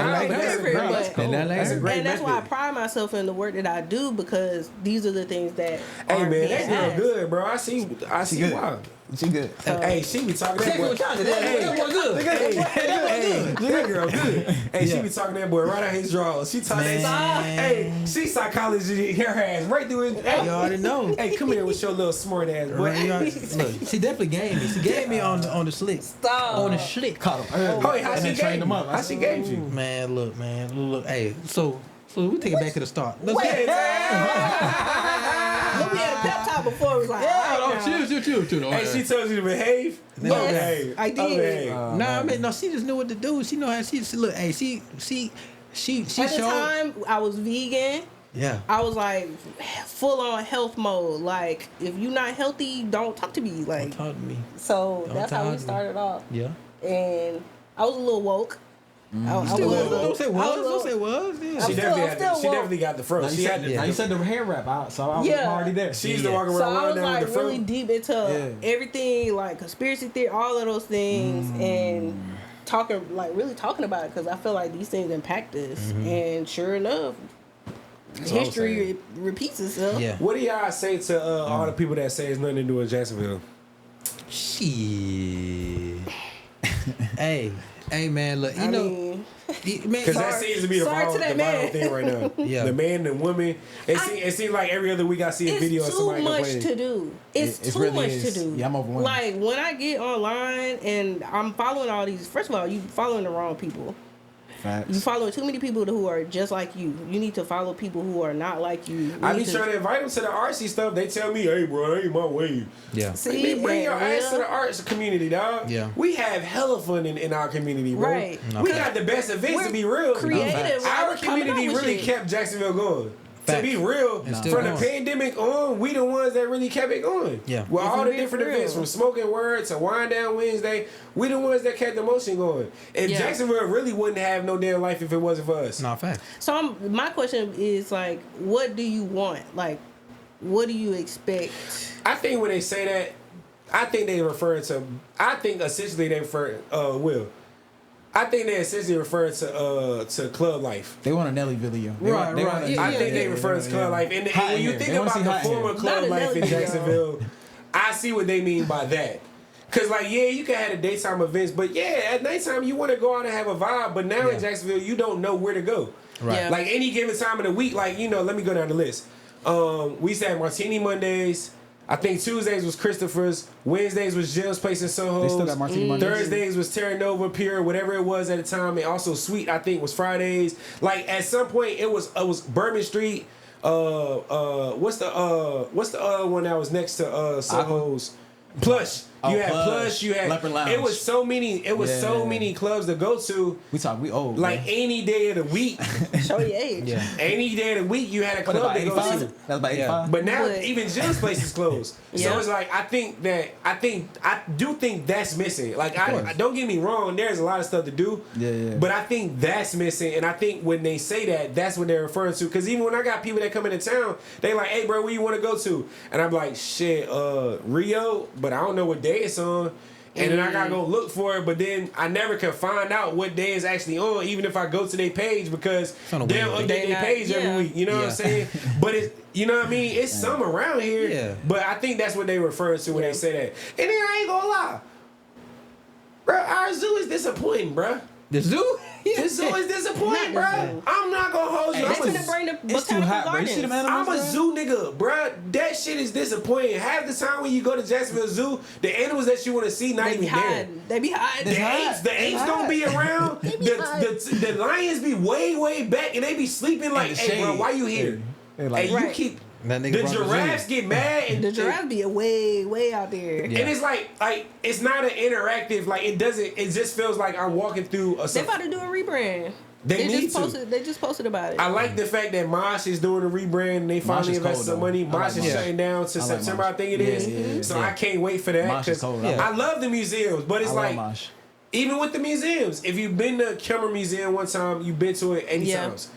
And that's why I pride myself in the work that I do, because these are the things that. Hey man, that girl good, bro. I see why. She good. Hey, she be talking that boy. That girl good. Hey, she be talking that boy right out his drawers. She talking that. Hey, she psychology her ass right through his. You already know. Hey, come here with your little smart ass boy. Look, she definitely gave me. She gave me on the slick. Stop. On the slick. Caught him. Oh, how she trained him up? How she gave you? Man, look. Hey, so we take it back to the start. Let's Wait. Look, we had a pep talk before. It was like, chill. Hey, she told you to behave. Yes, I did. No, she just knew what to do. She know how she look. Hey, she At the time, I was vegan. Yeah. I was like full on health mode. Like, if you're not healthy, don't talk to me. Like, don't talk to me. So that's how we started off. Yeah. And I was a little woke. Don't say was. Yeah. She definitely got the fro. You said the hair wrap out, so I was already there. She used to walk around. So I was like with the really deep into everything, like conspiracy theory, all of those things, and really talking about it, because I feel like these things impact us. And sure enough, history repeats itself. Yeah. What do y'all say to all the people that say it's nothing to do with Jacksonville? Shit. Hey, man, look, you know, Man, Because that seems to be the sorry to viral that man. thing right now. Yeah. The man and woman. It seems like every other week I see a video of It's too somebody much complaining. to do. It's It too really much is. to do. Yeah, I'm overwhelmed. Like when I get online and I'm following all these. First of all, you following the wrong people. Facts. You following too many people who are just like you. You need to follow people who are not like you. I be trying to invite them to the artsy stuff. They tell me, hey, bro, that ain't my way. Yeah. See, Man, bring your and ass to the arts community, dog. Yeah. We have hella fun in our community, bro. Right. No, We facts. got the best events, to We're be real. creative. Our We're coming community up with really shit. kept Jacksonville going. Facts. To be real, It's still from the going. pandemic on, we the ones that really kept it going. Yeah. With If all we the be different real. events, from Smoking Word to Wind Down Wednesday, we the ones that kept the motion going. And Yeah. Jacksonville really wouldn't have no damn life if it wasn't for us. No, fact. So my question is like, what do you want? Like, what do you expect? I think when they say that, I think they refer to. I think essentially they refer. I think they essentially refer to club life. They want a Nelly video. Right, right. Yeah, I think they yeah, refer to club life, and Hot when in you here. think They wanna about see the hot in former here. club Not a life Nelly in video. Jacksonville, I see what they mean by that. Cause like you can have the daytime events, but at nighttime you want to go out and have a vibe. But now in Jacksonville, you don't know where to go. Right. Yeah. Like any given time of the week, like let me go down the list. We used to have Martini Mondays. I think Tuesdays was Christopher's. Wednesdays was Jill's Place in Soho. They still got Martini Mondays. Thursdays was Terra Nova, Pure, whatever it was at the time, and also Sweet. I think was Fridays. Like at some point, it was Bourbon Street. What's the other one that was next to Soho's? Plush. Oh, You had Plush. Plush. You had Leopard Lounge. It was so many. It was so Yeah. many clubs to go to. We old. Like man. any day of the week, Show your age. Yeah. any day of the week, you had a What, club about to go 85? to. That's about Yeah. 85. But now But- even Jill's place is closed. Yeah. So it's like I do think that's missing. Like I don't get me wrong, there's a lot of stuff to do. Yeah. But I think that's missing, and I think when they say that, that's what they're referring to. Because even when I got people that come into town, they like, "Hey, bro, where you want to go to?" And I'm like, "Shit, Rio," but I don't know what day it's on. And then I gotta go look for it, but then I never can find out what day it's actually on, even if I go to their page, because on a they don't weird update day. their page Yeah. every week. You know what I'm Yeah. saying? But it's, you know what I mean? It's some around here. Yeah. But I think that's what they refer to when Yeah. they say that. And then I ain't gonna lie, bro. Our zoo is disappointing, bro. The zoo? This zoo is disappointing, bro. Not the zoo. I'm not gonna hold you. They I'm finna a, bring the It's too botanical hot, bro. You see gardens. them animals? I'm a there? zoo nigga, bro. That shit is disappointing. Half the time when you go to Jacksonville Zoo, the animals that you want to see not They even be there. hiding. They be hiding. The apes, It's don't hot. be around. The lions be way back, and they be sleeping like, the "Hey, bro, shade. why you here?" They're like, Hey, you Right. keep That nigga the brought the giraffes zoo. get mad, and The giraffe be way out there. Yeah. and it's like it's not an interactive. Like it doesn't. It just feels like I'm walking through a. They about to do a rebrand. They need just to. posted. They just posted about it. I like the fact that Mosh is doing a rebrand and they finally is invested cold, some though. money. I like Mosh is Mosh. shutting down to I like September, Mosh. I think it Yeah, is. yeah. So I can't wait for that Mosh is because cold. Yeah. I love the museums, but it's I like love Mosh. even with the museums, if you've been to Kilmer Museum one time, you've been to it 80 Yeah. times.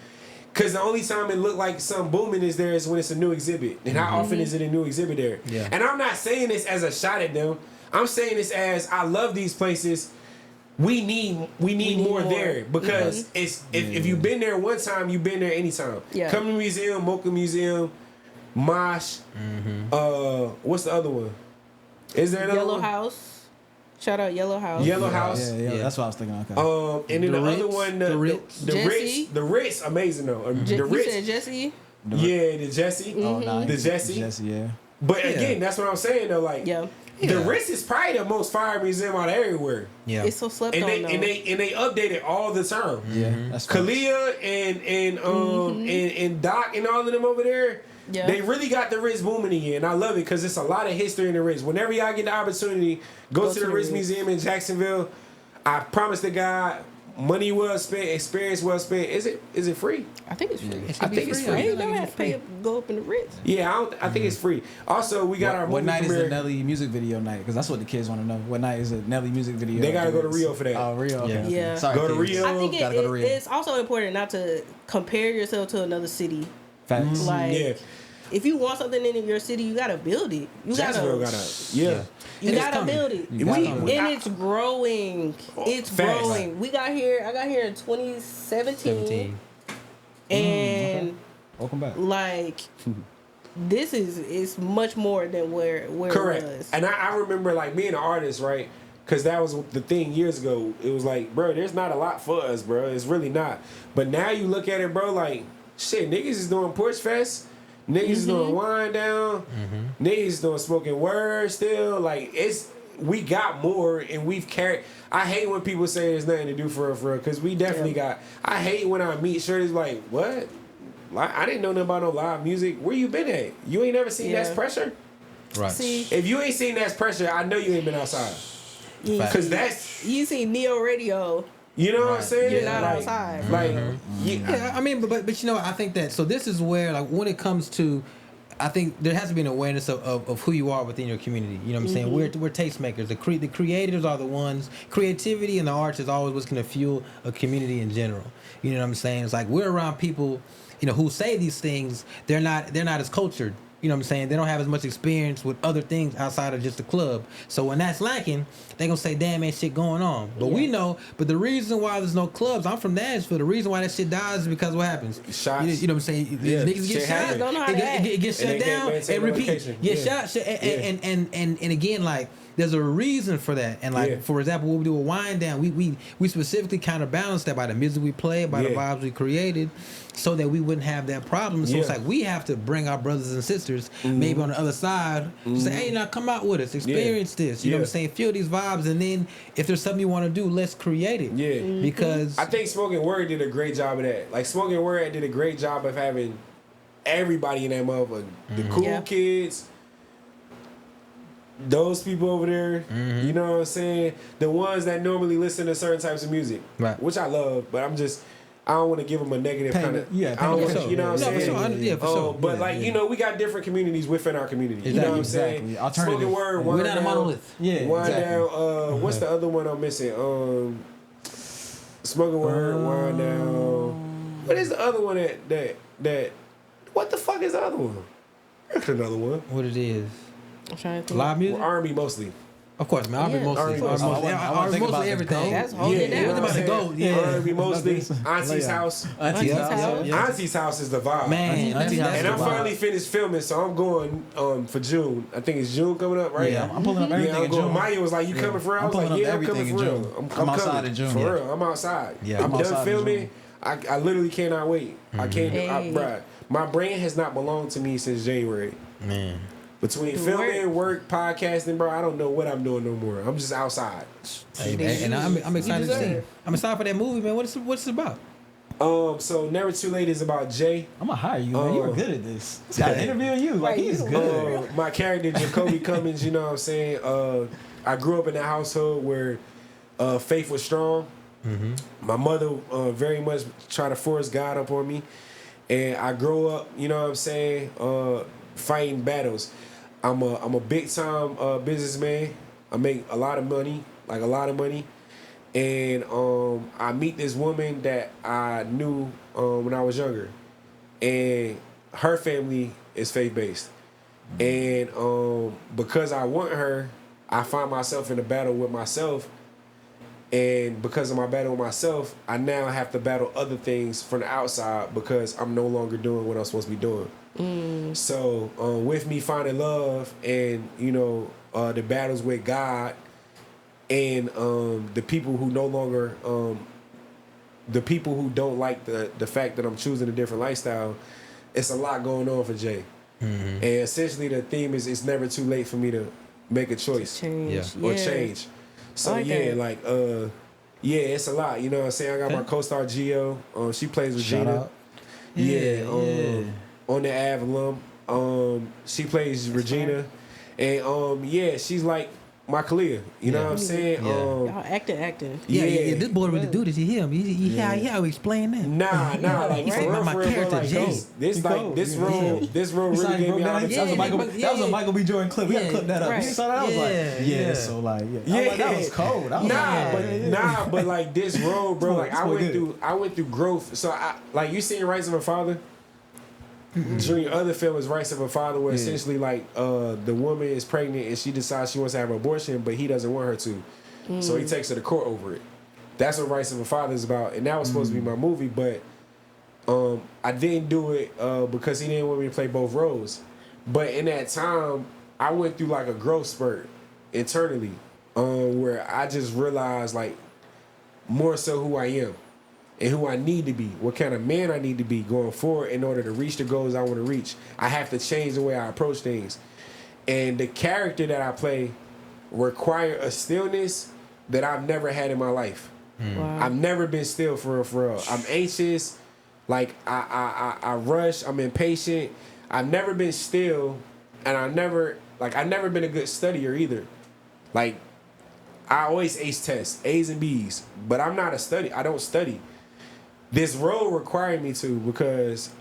Because the only time it looked like some booming is there is when it's a new exhibit. And how often is it a new exhibit there? Yeah. And I'm not saying this as a shot at them. I'm saying this as I love these places. We need more more. there because it's if you've been there one time, you've been there anytime. Yeah. Come to the museum, Mocha Museum, Mosh. What's the other one? Is there another Yellow one? House. Shout out Yellow House. Yellow House. Yeah, Yeah. that's what I was thinking. Okay. And then The the other Ritz. one, The the Ritz. Jesse. the Ritz, amazing though. The You Ritz, said Jesse. yeah, the Jesse. Oh, nah, The Jesse. Jesse, yeah. But again, that's what I'm saying though. Like, Yeah. the Yeah. Ritz is probably the most fire museum out of everywhere, Yeah. It's so slept and on they though. and they update it all the time. Yeah, that's fine. Khalliah and Doc and all of them over there. Yeah. They really got the Ritz booming again. And I love it because it's a lot of history in the Ritz. Whenever y'all get the opportunity, go to the Ritz Museum in Jacksonville. I promise to God, money well spent, experience well spent. Is it free? I think it's free. It should I be think it's free. free. I feel ain't like never it had should to be pay go up in the Ritz. Yeah, I think it's free. Also, we got our What movie night is premiere. the Nelly music video night? Because that's what the kids want to know. What night is a Nelly music video? They gotta go to Rio for that. Oh, Rio. Okay, Yeah. okay. Yeah. Sorry, Go to kids. Rio. I think Gotta go to Rio. it's also important not to compare yourself to another city. Facts. Like, Yeah. if you want something in your city, you gotta build it. You Jacksonville gotta, gotta, yeah. you And it's gotta coming. build it. You gotta We- do it. And it's growing. It's Facts. growing. I got here in 2017. 17. And Welcome back. like it's much more than where it Correct. was. And I remember like being an artist, right? Cause that was the thing years ago. It was like, bro, there's not a lot for us, bro. It's really not. But now you look at it, bro, like, shit, niggas is doing Porch Fest. Niggas is doing Wind Down. Niggas is doing Spoken Word still. Like, we got more and we've carried. I hate when people say there's nothing to do for real, because we definitely got. I hate when I meet shorties like, what? Like, I didn't know nothing about no live music. Where you been at? You ain't never seen That's Pressure? Right. See, If you ain't seen That's Pressure, I know you ain't been outside. Because that's, you see Neo Radio. you know what I'm saying? You're not outside. Like, Yeah, I mean, but you know, I think that, so this is where, like, when it comes to, I think there has to be an awareness of who you are within your community. You know what I'm saying? We're tastemakers. The creators are the ones. Creativity and the arts is always what's going to fuel a community in general. You know what I'm saying? It's like we're around people, you know, who say these things. They're not as cultured. You know what I'm saying? They don't have as much experience with other things outside of just the club. So when that's lacking, they gonna say, damn, ain't shit going on. But we know, but the reason why there's no clubs, I'm from Nashville, the reason why that shit dies is because what happens? Shots. You know what I'm saying? Yeah, Niggas get shit shot, happen. Don't know how to act. it gets shut down and repeat. Get shot. And again, like, there's a reason for that. And like, for example, when we do a Wind Down, we specifically counterbalance that by the music we play, by the vibes we created, so that we wouldn't have that problem. So it's like we have to bring our brothers and sisters maybe on the other side, say, hey, now come out with us, experience this. You know what I'm saying? Feel these vibes, and then if there's something you want to do, let's create it. Yeah. Because I think Spoken Word did a great job of that. Like, Spoken Word did a great job of having everybody in that motherfucker. The cool kids, those people over there, you know what I'm saying? The ones that normally listen to certain types of music, which I love, but I don't want to give them a negative kind of. Yeah, I don't want, you know what I'm saying? For sure. But you know, we got different communities within our community. You know what I'm saying? Spoken Word, we're not a monolith. Yeah, Wind Down. What's the other one I'm missing? Spoken Word, Wind Down. What is the other one that? What the fuck is the other one? There's another one. What it is? I'm trying to think. Live music? Well, R&B mostly. Of course, man. R&B mostly. R&B mostly everything. That's holding it down. What about the gold? Yeah. R&B mostly. Auntie's House. Auntie's house. Auntie's House is the vibe. Man, And I'm finally finished filming, so I'm going for June. I think it's June coming up, right? Yeah, I'm pulling up everything in June. Maya was like, "You coming for real?" I was like, "Yeah, I'm coming for real. I'm outside coming in June. for real. I'm outside. Yeah, I'm I'm done outside in filming. June. I literally cannot wait. I can't. Bruh, my brain has not belonged to me since January. Man. Between filming, work, podcasting, bro, I don't know what I'm doing no more. I'm just outside. Hey, man, and I'm excited to see. I'm excited for that movie, man. What's it about? So Never Too Late is about Jay. I'm gonna hire you, man. You were good at this. Got to interview you. Like, he's good. My character, Jacoby Cummins, you know what I'm saying? I grew up in a household where faith was strong. My mother very much tried to force God up on me. And I grew up, you know what I'm saying, fighting battles. I'm a big time businessman. I make a lot of money, and I meet this woman that I knew when I was younger, and her family is faith based, and because I want her, I find myself in a battle with myself, and because of my battle with myself, I now have to battle other things from the outside because I'm no longer doing what I'm supposed to be doing. So with me finding love and the battles with God and the people who no longer the people who don't like the fact that I'm choosing a different lifestyle, it's a lot going on for Jay. And essentially the theme is it's never too late for me to make a choice or change. So it's a lot, you know what I'm saying? I got my co-star Gio, she plays with Shout Gina. out. On The Ave alum. She plays Regina. And she's like my Khalliah. You know what I'm saying? Y'all acting. Yeah. This boy really do this. You hear him? He how he explain that? Nah. Like He said, my character Jay. This role really gave me all the That was a Michael B. Jordan clip. We gotta clip that up. Right. You saw that? I was like, so like, that was cold. But like this role, bro. Like I went through growth. So you seen Rights of a Father? During your other film is Rights of a Father, where essentially like the woman is pregnant and she decides she wants to have an abortion, but he doesn't want her to, so he takes her to court over it. That's what Rights of a Father is about, and that was supposed to be my movie, but I didn't do it because he didn't want me to play both roles. But in that time, I went through like a growth spurt internally, where I just realized like more so who I am and who I need to be, what kind of man I need to be going forward in order to reach the goals I want to reach. I have to change the way I approach things. And the character that I play require a stillness that I've never had in my life. Wow. I've never been still for real. I'm anxious, like I rush, I'm impatient. I've never been still, and I've never been a good studier either. Like I always ace tests, A's and B's, but I'm not a study. I don't study. This role required me to because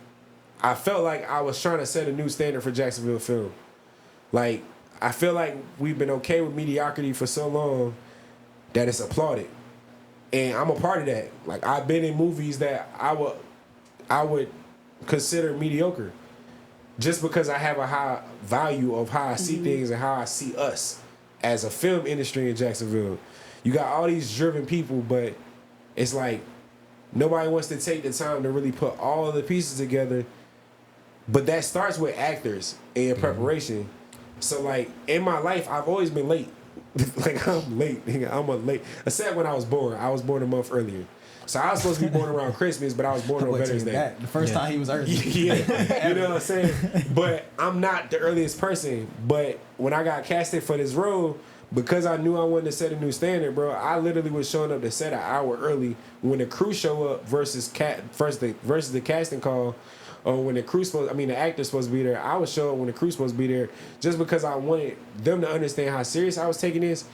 I felt like I was trying to set a new standard for Jacksonville film. Like I feel like we've been okay with mediocrity for so long that it's applauded. And I'm a part of that. Like I've been in movies that I would consider mediocre, just because I have a high value of how I see things and how I see us as a film industry in Jacksonville. You got all these driven people, but it's like nobody wants to take the time to really put all of the pieces together. But that starts with actors and preparation. So like in my life, I've always been late. Like I'm late. Except when I was born. I was born a month earlier. So I was supposed to be born around Christmas, but I was born on Veterans Day. The first time he was early. Yeah, you know what I'm saying? But I'm not the earliest person. But when I got casted for this role, because I knew I wanted to set a new standard, bro, I literally was showing up to set an hour early when the crew show up versus the casting call. Or when the actor's supposed to be there, I would show up when the crew's supposed to be there, just because I wanted them to understand how serious I was taking this.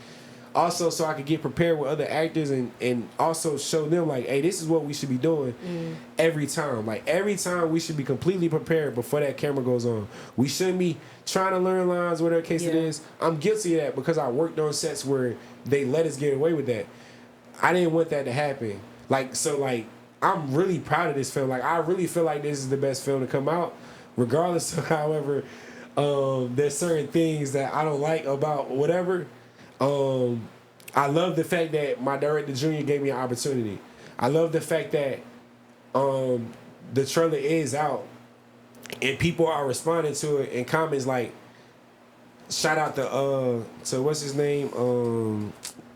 Also, so I could get prepared with other actors and also show them like, hey, this is what we should be doing every time. Like every time we should be completely prepared before that camera goes on. We shouldn't be trying to learn lines, whatever case it is. I'm guilty of that because I worked on sets where they let us get away with that. I didn't want that to happen. I'm really proud of this film. Like I really feel like this is the best film to come out, regardless of however there's certain things that I don't like about whatever. I love the fact that my director Junior gave me an opportunity. I love the fact that the trailer is out and people are responding to it in comments like, shout out to what's his name,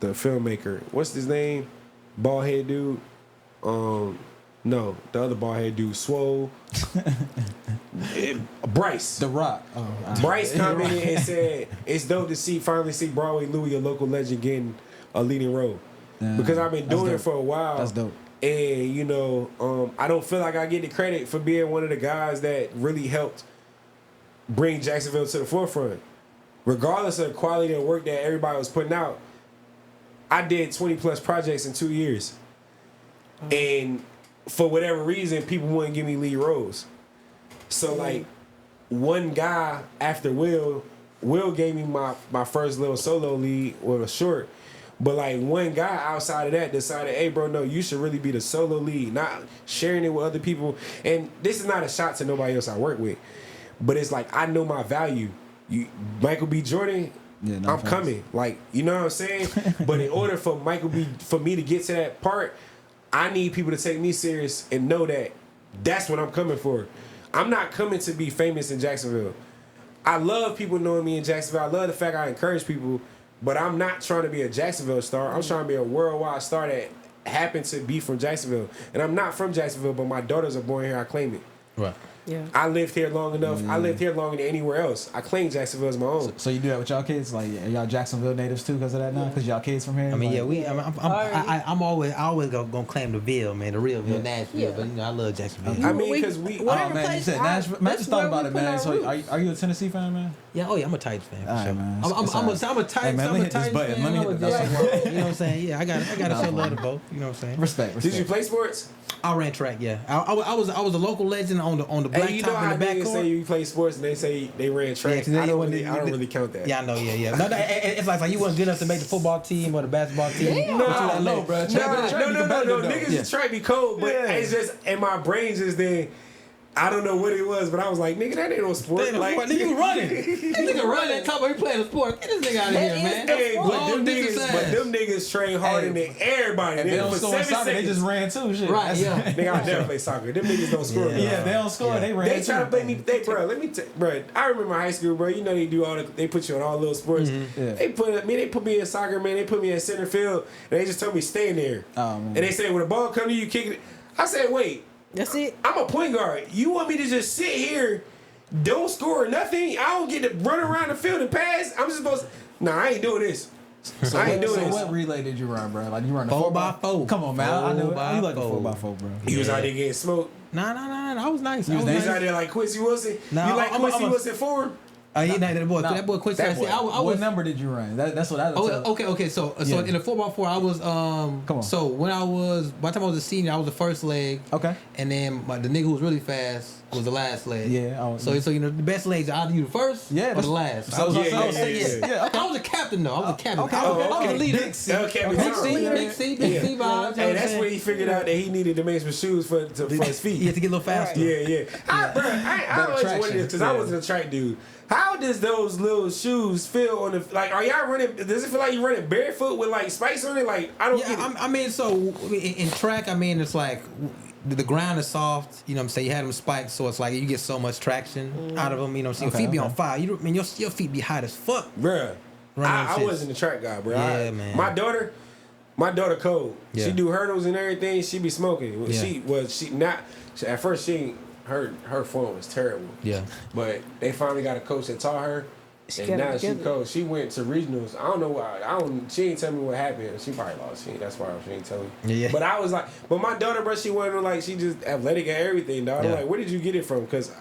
the filmmaker, what's his name, bald head dude. No, the other bald head dude, Swole. Bryce. The Rock. Bryce commented and said, it's dope to finally see Broadway Louie, a local legend, getting a leading role. Because I've been doing it for a while. That's dope. And, you know, I don't feel like I get the credit for being one of the guys that really helped bring Jacksonville to the forefront. Regardless of the quality of work that everybody was putting out, I did 20 plus projects in 2 years. And for whatever reason, people wouldn't give me lead roles. So like one guy after Will gave me my first little solo lead with a short. But like one guy outside of that decided, hey bro, no, you should really be the solo lead, not sharing it with other people. And this is not a shot to nobody else I work with. But it's like I know my value. Michael B. Jordan, I'm coming. Like, you know what I'm saying? But in order for for me to get to that part, I need people to take me serious and know that that's what I'm coming for. I'm not coming to be famous in Jacksonville. I love people knowing me in Jacksonville. I love the fact I encourage people, but I'm not trying to be a Jacksonville star. I'm trying to be a worldwide star that happened to be from Jacksonville. And I'm not from Jacksonville, but my daughters are born here. I claim it. Right. Yeah. I lived here long enough. I lived here longer than anywhere else. I claim Jacksonville as my own. So you do that with y'all kids? Like, are y'all Jacksonville natives too because of that now? Because y'all kids from here? I mean, like, yeah, I'm always gonna claim the Ville, man, the real Ville, Nashville. Yeah. But you know, I love Jacksonville. I mean, because we. Oh man, you said Nashville. Man, I just thought about it, man. So are you a Tennessee fan, man? Yeah, oh yeah, I'm a Titans fan. For All right, sure. man. I'm a Titans. Hey, man, let me hit this button. Fan. Let me hit I'm a this Jags button. fan. You know what I'm saying? Yeah, I got to show love to both. You know what I'm saying? Respect. Did you play sports? I ran track. Yeah, I was a local legend on the black Hey, you know top how in the back niggas court. say you play sports and they say they ran track? Yeah, I don't really count that. Yeah, I know. Yeah. No, it's like you wasn't good enough to make the football team or the basketball team. Yeah. No, bro. No. Niggas is trying to be cold, but it's just in my brain just then. I don't know what it was, but I was like, nigga, that ain't no sport. Like, nigga running. Nigga running. Talk about he playing a sport. Get this nigga out of here, man. Hey, but Long them distance niggas train harder than everybody. They don't for score in 7 soccer. They seconds. just ran too. Shit. Right, yeah. Nigga, I never play soccer. Them niggas don't score. Yeah, they don't score. They ran. They try to play me. Bro, let me bro. I remember high school, bro. You know they do they put you on all little sports. Yeah. They put me in soccer, man. They put me in center field, and they just told me stay in there. Oh, man. And they said when the ball come to you, kick it. I said, wait. That's it. I'm a point guard. You want me to just sit here, don't score nothing? I don't get to run around the field and pass. I'm just supposed. Nah, I ain't doing this. I ain't doing this. So what relay did you run, bro? Like you run a 4x4. Come on, man. I know. 4x4. You like a 4x4, bro. You was out there getting smoked. Nah. I was nice. You was You nice. was out there like Quincy Wilson. Nah, you like I'm Quincy a- Wilson form? He not that boy. Nah, That boy quit. that See, boy. I What was. number did you run? That's what I. Okay. So Yeah. in the 4x4, I was Come on. So when I was by the time I was a senior, I was the first leg. Okay. And then the nigga who was really fast was the last leg. Yeah. So you know the best legs are either you the first Yeah, or that's- the last. so- I was so- I was- yeah, yeah. okay. I was a captain though. I was a captain. Okay. I was Oh, a okay. leader. Big C. Okay, Big C, yeah. big C, big C vibes. Hey, that's when he figured out that he needed to make some shoes for his feet. You have to get a little faster. Yeah. I always traction, wondered this because yeah. I wasn't a track dude. How does those little shoes feel on the like? Are y'all running? Does it feel like you running barefoot with like spikes on it? Like I don't get it. Yeah, I mean, so in track, I mean, it's like the ground is soft. You know what I'm saying? You had them spiked, so it's like you get so much traction out of them. You know what I'm saying? Your feet be on fire. You I mean, your feet be hot as fuck. Bruh. Running I shits. wasn't a track guy, bro. Yeah, man. My daughter cold. Yeah. She do hurdles and everything. She be smoking. Yeah. At first her form was terrible. Yeah. But they finally got a coach that taught her. She And got it now she together. coach. She went to regionals. I don't know why. She ain't tell me what happened. She probably lost. That's why she ain't tell me. Yeah. But I was like, but my daughter, bro, she wasn't like, she just athletic and everything, dog. I'm Yeah. like, where did you get it from? Because,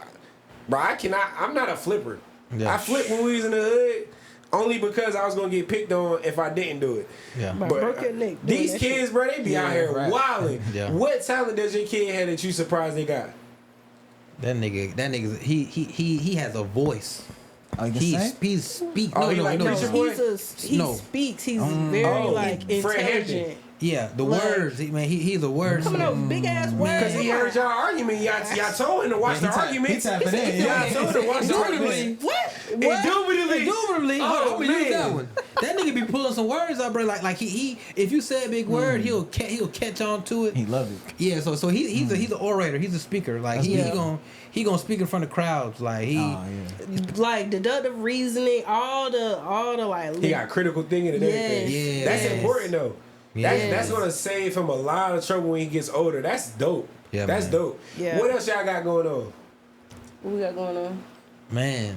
bro, I'm not a flipper. Yeah. I flipped when we was in the hood only because I was gonna get picked on if I didn't do it. Yeah. Bro, But broke your neck doing these that kids, bro, they be out here right. wilding. Yeah. What talent does your kid have that you surprised they got? That nigga, he has a voice. Like the He same? speak. Oh, No, he no, like no. Preacher no. Boy? He No. speaks. He's very like Fred Hampton. intelligent. Yeah, the Like- words. He's a word. Coming up with big ass words. Because he heard y'all argument. Y'all told him to watch the arguments. He tapping in. Y'all told him to watch the Indubitably. arguments. What? Indubitably. Indubitably. Oh, Hold on, I'm gonna use man. that one. That nigga be pulling some words out, bro. Like he if you say a big word, he'll catch on to it. He loved it. Yeah, so he's an orator. He's a speaker. Like he gonna speak in front of crowds. Like he. Oh, yeah. like deductive reasoning, all the like. He got critical thinking and everything. Yes. That's Yes. important though. Yes. That's gonna save him a lot of trouble when he gets older. That's dope. Yeah, That's man. dope. Yeah. What else y'all got going on? What we got going on? Man,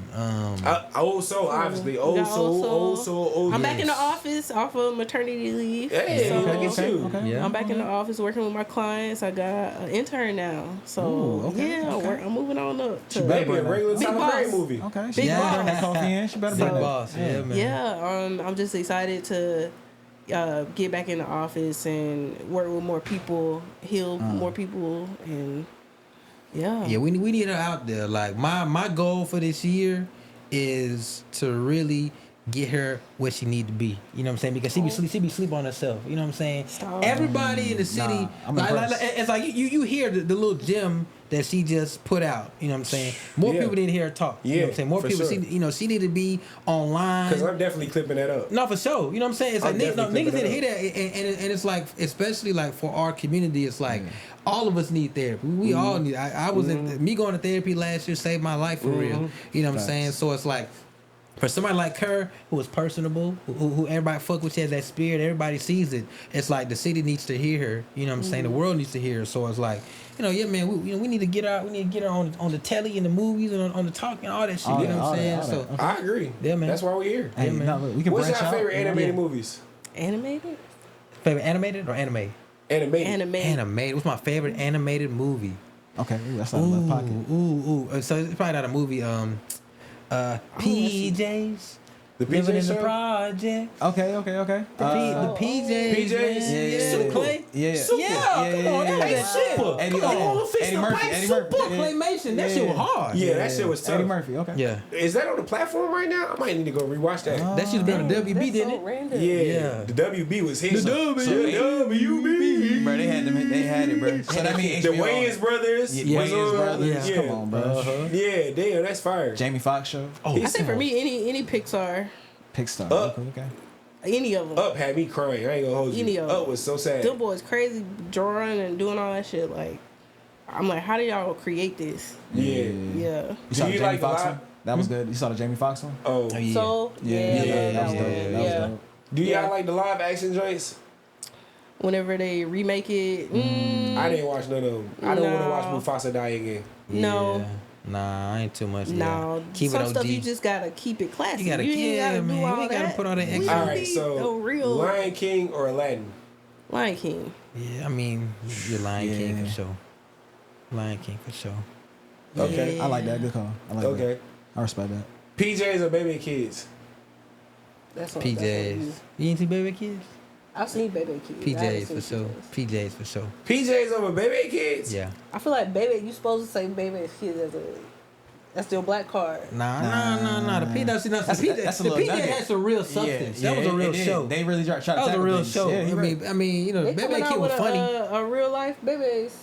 Old soul, obviously. We Old got soul. I'm back in the office off of maternity leave. Hey, so look at you. Okay. Yeah. I'm back in the office working with my clients. I got an intern now. So Ooh, okay, I'm moving on up to Maybe a regular Big Tyler Perry boss. movie. Okay. Big She better boss. bring that coffee in. She better big bring that. boss. Yeah, man. Yeah, I'm just excited to get back in the office and work with more people, heal more people, and Yeah, we need her out there. Like my goal for this year is to really get her where she need to be. You know what I'm saying? Because she be sleep on herself. You know what I'm saying? Stop. Everybody in the city, I'm like, impressed. it's like you hear the little gem that she just put out. You know what I'm saying? More Yeah. people didn't hear her talk. You know what I'm Yeah, saying? More for people. sure. She need to be online. Because I'm definitely clipping that up. No, for sure. You know what I'm saying? It's I'm like definitely niggas didn't clipping hear that, and it's like, especially like for our community, it's like all of us need therapy. We all need. I was in me going to therapy last year saved my life for real. You know what I'm saying? So it's like. For somebody like her, who is personable, who everybody fuck with, she has that spirit, everybody sees it. It's like the city needs to hear her. You know what I'm saying? The world needs to hear her. So it's like, yeah, man, we need to get her. We need to get her on the telly and the movies and on the talk and all that shit. All you know that, what I'm all saying? that, all So I agree. Yeah, man. That's why we're here. Hey, man. no, look, we can What's branch your out. favorite animated Yeah. movies? animated. favorite animated or anime? Animated. Animated. What's my favorite animated movie? Okay, ooh, that's out of my pocket. Ooh. So it's probably not a movie. PJs. The Living PJ in the show? project. Okay. The PJs. PJs? man. Yeah. Soup Clay. Yeah. Yeah, come on. That Hey, super. Eddie, Come on, fix Eddie the Murphy. pipe Eddie Super Murphy. claymation. That shit was hard. Yeah, that shit was tough. Eddie Murphy. Okay. Yeah. Is that on the platform right now? I might need to go rewatch that. That shit be on the WB, That's didn't so it? random. Yeah, the WB was his. The WB. Bro, they had it, bro. So that means The Wayans brothers. Yeah, was Wayans on- brothers. Yeah. Come on, bro. Yeah, damn, that's fire. Jamie Foxx show. Oh, I say for me, any Pixar, Pixar. Okay. any of them. Up had me crying. I ain't gonna hold you. Any of them. Up was so sad. Them boys crazy drawing and doing all that shit. Like, I'm like, how do y'all create this? Yeah. Yeah. You saw Do the you Jamie like the Foxx live- one? That was good. You saw the Jamie Foxx one? Oh. yeah. So yeah, that was dope. one. That was Yeah. dope. Do y'all Yeah. like the live action joints? Whenever they remake it, I didn't watch none of them. I don't want to watch No. Mufasa die again. No. Yeah. Nah, I ain't too much. no. Yeah. Keep Some it stuff OG. you just gotta keep it classy. You gotta, ain't gotta do man. all We gotta that. put all that We extra. All right, need so a real Lion King or Aladdin? Lion King. Yeah, I mean, you're Lion King Yeah. for sure. Lion King for sure. Okay. I like that. Good call. I like that. Okay. I respect that. PJs or Baby Kids? That's what, PJs. You ain't see Baby Kids? I've seen Baby Kids. I haven't PJs for seen sure. PJs. PJs for sure. PJs over Baby Kids? Yeah. I feel like Baby, you supposed to say Baby Kids that's your black card. Nah. The PJ, That's a the little PJ nugget. had some real substance. Yeah, that was a real it did. show. They really tried to That was a tackle real things. show. Yeah, he I mean, you know, They Baby coming Kid out was with funny. a real life Baby's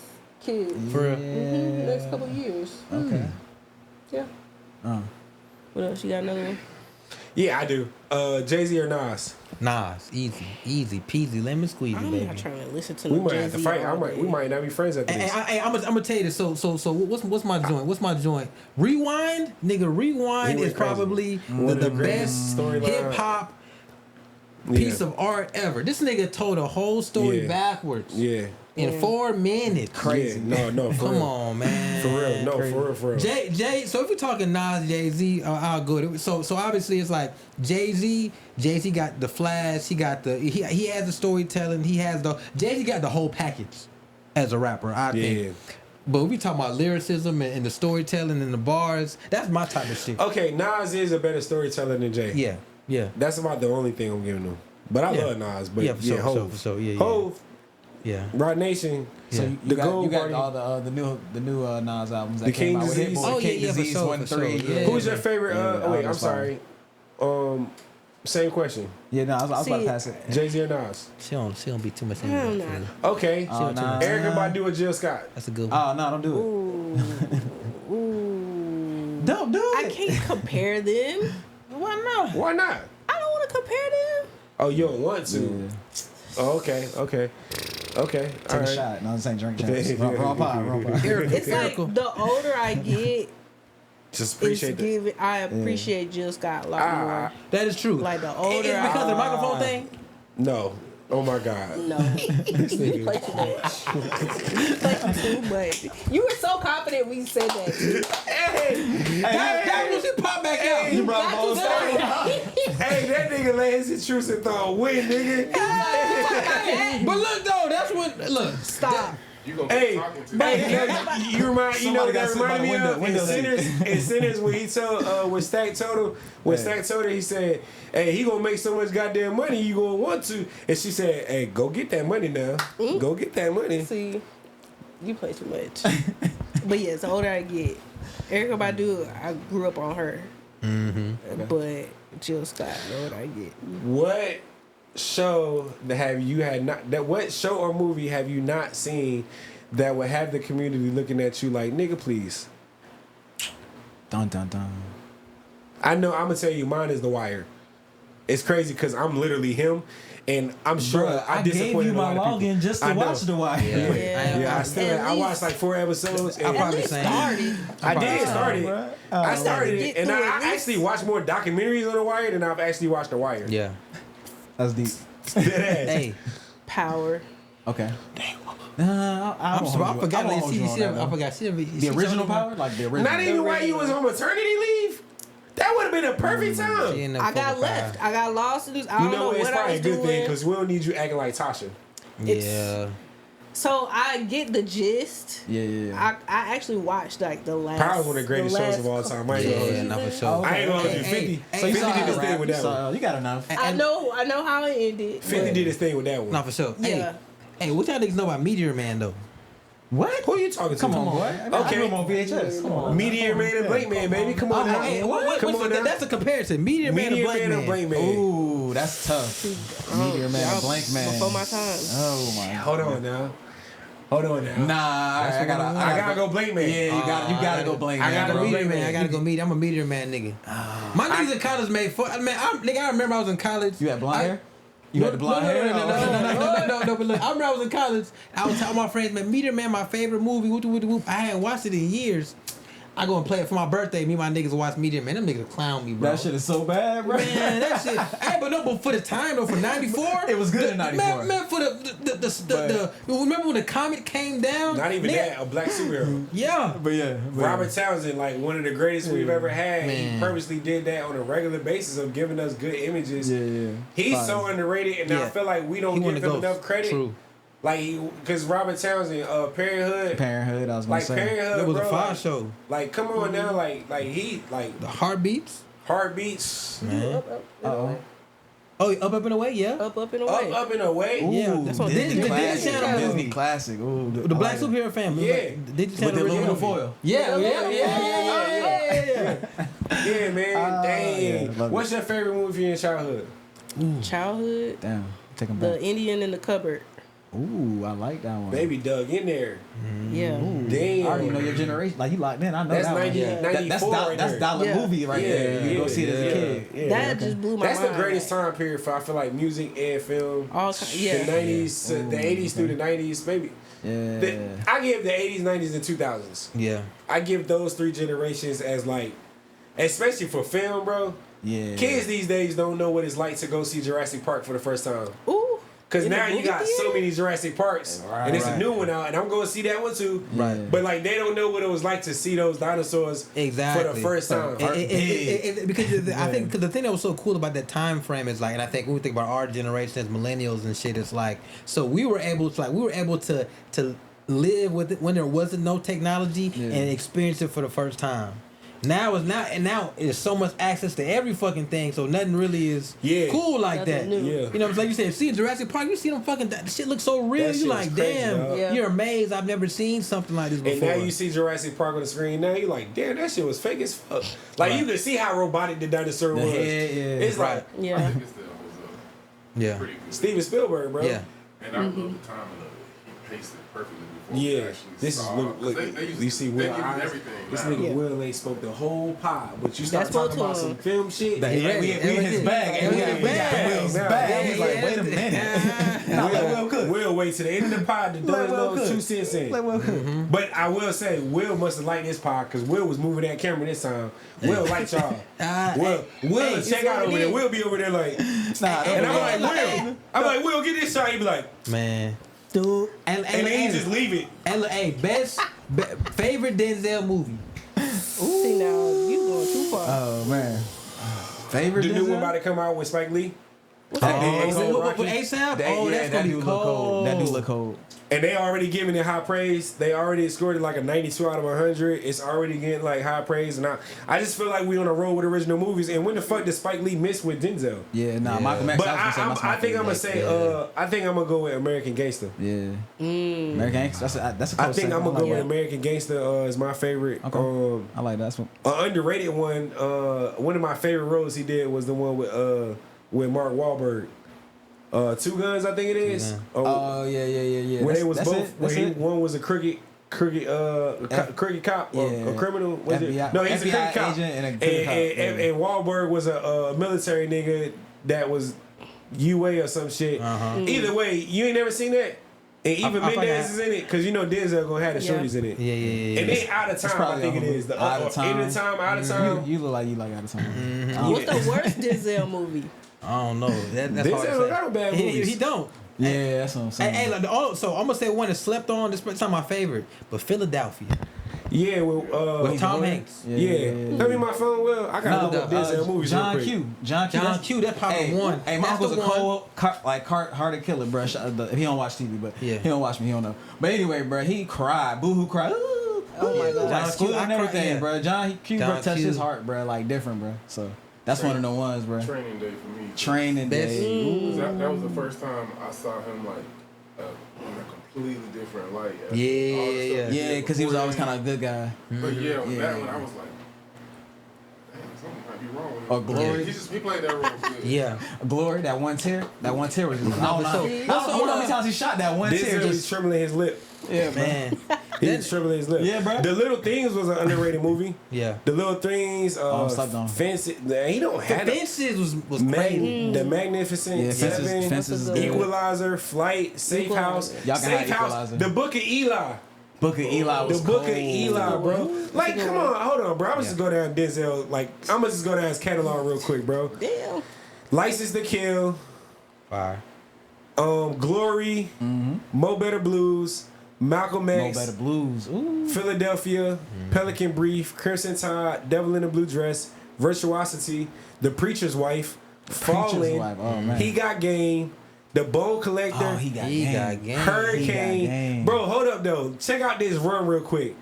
Kid. For real. Next couple of years. Okay. Yeah. What else? You got another one? Yeah, I do. Jay-Z or Nas? Nas, easy peasy, lemon squeezy, I'm baby. not trying to listen to We no might have to Jay-Z fight. all day. We might not be friends after this. I'm gonna tell you this. So what's my joint? What's my joint? Rewind, nigga. Rewind He is went crazy. probably One of the the greatest best storyline. hip hop piece of art ever. This nigga told a whole story Yeah. backwards Yeah. in 4 minutes. Crazy. Yeah. No, for Come real. on, man. For real. No, Crazy. for real. Jay. So if we're talking Nas, Jay Z, I'll go. So obviously it's like Jay Z got the flash. He got he has the storytelling. Jay Z got the whole package as a rapper. I think. But we talking about lyricism and the storytelling and the bars. That's my type of shit. Okay, Nas is a better storyteller than Jay. Yeah. That's about the only thing I'm giving him. But I love Nas. But For sure, Hov. for sure. Yeah. Hov, Yeah. Rock Nation. So Yeah. you The got, Gold you got Party. all the new Nas albums that The came King out with Disease. Hit Boy, Oh, King yeah, for Disease sure, 1 for 3. sure. Yeah. Who's your favorite? Yeah, Wait, all I'm those sorry. Same question. Yeah, no, I was See, about to pass it. Jay-Z or Nas? She don't be too much in Hell there. nah. Okay. Oh, nah. Erica Badu or Jill Scott? That's a good one. Oh, no, don't do it. Ooh. Don't do I it. can't compare them. Why not? Why not? I don't want to compare them. Oh, you don't want to? Yeah. Oh, okay. Take All a right. shot. No, this ain't drink shots. Wrong pot. It's like the older I get, Just appreciate that. I appreciate Jill Scott a lot more. That is true. Like the older It's because of the I microphone thing. No. Oh my God. no, This you nigga. play too much. You play too much. You were so confident we said that. That was it. Pop back out. You brought the whole story. Hey, that nigga laid his truth and thought win, nigga. But look though, that's what. Look, Stop. You gonna Hey, be talking to hey, you remind you know Somebody that got sit by reminded the me window- of window in seat. Sinners when he told when Stack told him he said, hey, he gonna make so much goddamn money you gonna want to, and she said, hey, go get that money now, go get that money. See, you play too much. But yes, the older I get, Erykah Badu, I grew up on her. But Jill Scott, the older I get. What show what show or movie have you not seen that would have the community looking at you like, nigga, please? Dun dun dun. I know. I'm gonna tell you, mine is The Wire. It's crazy because I'm literally him, and I'm sure Bruh, I I gave disappointed you a my lot of people. login just I to know. watch The Wire. Yeah, I watched like 4 episodes. And I probably least same. started. I did start it. bruh. I started Get it, and through I at least. actually watched more documentaries on The Wire than I've actually watched The Wire. Yeah. That's deep. Hey, Power. Okay. I forgot. I forgot. The original Power, like the original. Not even while you was on maternity leave. That would have been a perfect time. I got left. I got lost. I You don't know know what? It's what I probably a was good thing doing. because we don't need you acting like Tasha. Yeah. So I get the gist. Yeah. I actually watched like the last. Power's one of the greatest shows of all time. I ain't gonna hold Yeah, you. not for sure. I ain't gonna hold you. Hey, 50. hey, So hey, 50 did his Rap, thing with that one. so you got enough. I know how it ended. 50 did his thing with that one. Not for sure. Yeah. Hey, what y'all niggas know about Meteor Man though? What? Who you talking to? Come on, boy. I Okay. grew up on VHS. Come on. Meteor Man and Blake Man, baby. Come on now. Hey, Come on now. that's a comparison. Meteor Man and Meteor Blank Man and Man. Blake Man. Ooh, that's tough. Meteor Man and Blank Man. Before my time. Oh my. Hold on now. Nah, I gotta go Blake Man. Yeah, you gotta go Blake Man. I gotta Go go Meteor Blake Man. Man. I gotta go Meteor. I'm a Meteor Man nigga. My niggas in college made fun. Man, I remember I was in college. You had blonde hair? You had the blonde hair? No, but look, I remember I was in college. I was telling my friends, man, Meteor Man, my favorite movie. Whoop. I hadn't watched it in years. I go and play it for my birthday. Me and my niggas watch Meteor Man. Them niggas clown me, bro. That shit is so bad, bro. Man, that shit. Hey, but for the time though, for '94, It was good in 94. Man, for the remember when the comet came down? Not even that, a black superhero. Yeah. But yeah. Robert Townsend, like one of the greatest we've ever had. Man. He purposely did that on a regular basis of giving us good images. Yeah. He's Fine. so underrated, and I Yeah. feel like we don't He one give of him those. enough credit. True. Like, because Robert Townsend, Parenthood, I was gonna like say. Parenthood, It was bro, a fire like, show. like, come on now, like he, like The Heartbeats. Heartbeats, Man. Uh-oh. Oh, up and away, yeah. Up and away. up and away. Yeah, that's on Disney Disney classic. Channel movie. Disney classic. Ooh, The Black I like it. Superhero family. Yeah. Disney With Channel the original aluminum movie. foil. Yeah. Yeah, man. Dang. yeah, love What's your favorite movie in your childhood? Childhood. Damn. Take them The back. Indian in the Cupboard. Ooh, I like that one. Baby Doug in there. Yeah. Damn. I already know your generation. Like, you locked in. I know That's that 90, one. 94 right That's there. dollar Yeah. movie right Yeah, there. You yeah, go see it as a yeah. kid. Yeah. That just blew my That's mind. the greatest time period for I feel like music and film. All yeah. The 90s, the 80s through the 90s, maybe. Yeah. I give the 80s, 90s, and 2000s. Yeah. I give those three generations as like, especially for film, bro. Yeah. Kids these days don't know what it's like to go see Jurassic Park for the first time. Ooh. Cause In the now you movie got so theater? many Jurassic Parks, and it's a new one out, and I'm going to see that one too. Right. But like they don't know what it was like to see those dinosaurs Exactly. for the first time. Because I think the thing that was so cool about that time frame is like, and I think when we think about our generation as millennials and shit, it's like, so we were able to live with it when there wasn't no technology and experience it for the first time. Now it's so much access to every fucking thing, so nothing really is cool like that. Nothing new. Yeah. You know what I'm saying? You say, see Jurassic Park, you see them fucking, that shit looks so real. That You shit like, was crazy, damn, dog. Yeah. you're amazed. I've never seen something like this And before. now you see Jurassic Park on the screen. Now you're like, damn, that shit was fake as fuck. Like you can see how robotic the dinosaur was. It's like Yeah. I think it still holds up yeah. pretty good. Steven Spielberg, bro. Yeah. And I love the timing of it. He paced it perfectly before we Yeah, actually this is saw. look. 'Cause they used You to- see they Will give you Eyes. everything This now. nigga Yeah. Will ain't spoke the whole pod, but you start That's talking what about to some him. film shit. We in his bag. And we in Will's bag. He's like, wait a minute. Nah, let Will cook. Will wait to the end of the pod to throw Let his Will little cook. 2 cents in. Let Will cook. But I will say, Will must have liked this pod because Will was moving that camera this time. Will liked y'all. Will check out over there. Will be over there like, Nah, and I'm like, Will. I'm like, Will, get this shot. He be like, Man. Dude. And and then he just leave it. And look, hey, favorite Denzel movie. See now, you going too far. Oh, man. Favorite The new one Denzel? about to come out with Spike Lee. With Rocky. ASAP? That- Oh, yeah, that's that gonna be dude cold. look cold. That dude look cold. And they already giving it high praise. They already scored it like a 92 out of 100. It's already getting like high praise. And I just feel like we on a roll with original movies. And when the fuck did Spike Lee miss with Denzel? Yeah, nah, Yeah. Michael Max. But I think I'm gonna say I think I'm gonna go with American Gangster. Yeah. American Gangster. That's a close I think second. I'm gonna go like with that. American Gangster is my favorite. Okay. I like that. That's one. An underrated one. One of my favorite roles he did was the one with Mark Wahlberg. Two Guns, I think it is. Oh, yeah. Where they was That's both. it? That's Where it? one was a crooked cop or a criminal. Was it? FBI No, he's a FBI crooked cop. agent and a crooked cop, And Wahlberg was a military nigga that was UA or some shit. Either way, you ain't never seen that. And even I Mendez is in it because you know Denzel gonna have the Yeah. shorties in it. Yeah. And they out of time, I probably think it on is. The Out of Time. In the time, out of time. You look like you like out of time. What's the worst Denzel movie? I don't know. That's hard Denzel to don't say. got no bad movies. He don't. Yeah, that's what I'm saying. Hey, like, so I'm gonna say one that slept on. This is not my favorite, but Philadelphia Yeah, with Tom Hanks. Yeah. Let me my phone. Well, I gotta look up Denzel movies real John quick. Q. John Q, that's probably one. Hey, That's Mark was a the one. cold, hard killer, bro. If he don't watch TV, but Yeah. he don't watch me, he don't know. But anyway, bro, he cried, boohoo cried. Ooh, Oh my God. like John school Q, I and cried, everything, yeah. bro. John Q, bro, John touched Q. his heart, bro, like different, bro. So that's one of the ones, bro. Training day for me. Training Best- day. Ooh. That was the first time I saw him like in a completely different light. All the Yeah, stuff he yeah. did Yeah, because he was always before kind of a good guy. But yeah, on Yeah. that one I was like, damn, something might be wrong with him. Oh, Glory. He played that role good. Yeah. Glory, that one tear was just. I don't know so- how many times he shot that one tear. Denzel was Just trembling his lip. yeah, Man. He was trembling his lip. Yeah, bro. The Little Things was an underrated movie. Yeah. The Little Things, slept on. Fences. He don't The have it. Fences was crazy. The Magnificent Yeah, Seven, Fences is good. Equalizer, Flight, Safe Equalizer. House, Y'all can Safe have House, Equalizer. The Book of Eli. Book of Eli was The Book cold. of Eli, bro. Like, come on, hold on, bro. I'm just go down Denzel. Like, I'm gonna just go down his catalog real quick, bro. Damn. License to Kill, Fire. Glory, Mo Better Blues, Malcolm No X, Better Blues. Ooh. Philadelphia, Pelican Brief, Crimson Tide, Devil in a Blue Dress, Virtuosity, The Preacher's Wife, Fallen, Wife. Oh, man. He Got Game, The Bone Collector, Oh, he got He game. got game. Hurricane. He got game. Bro, hold up though. Check out this run real quick.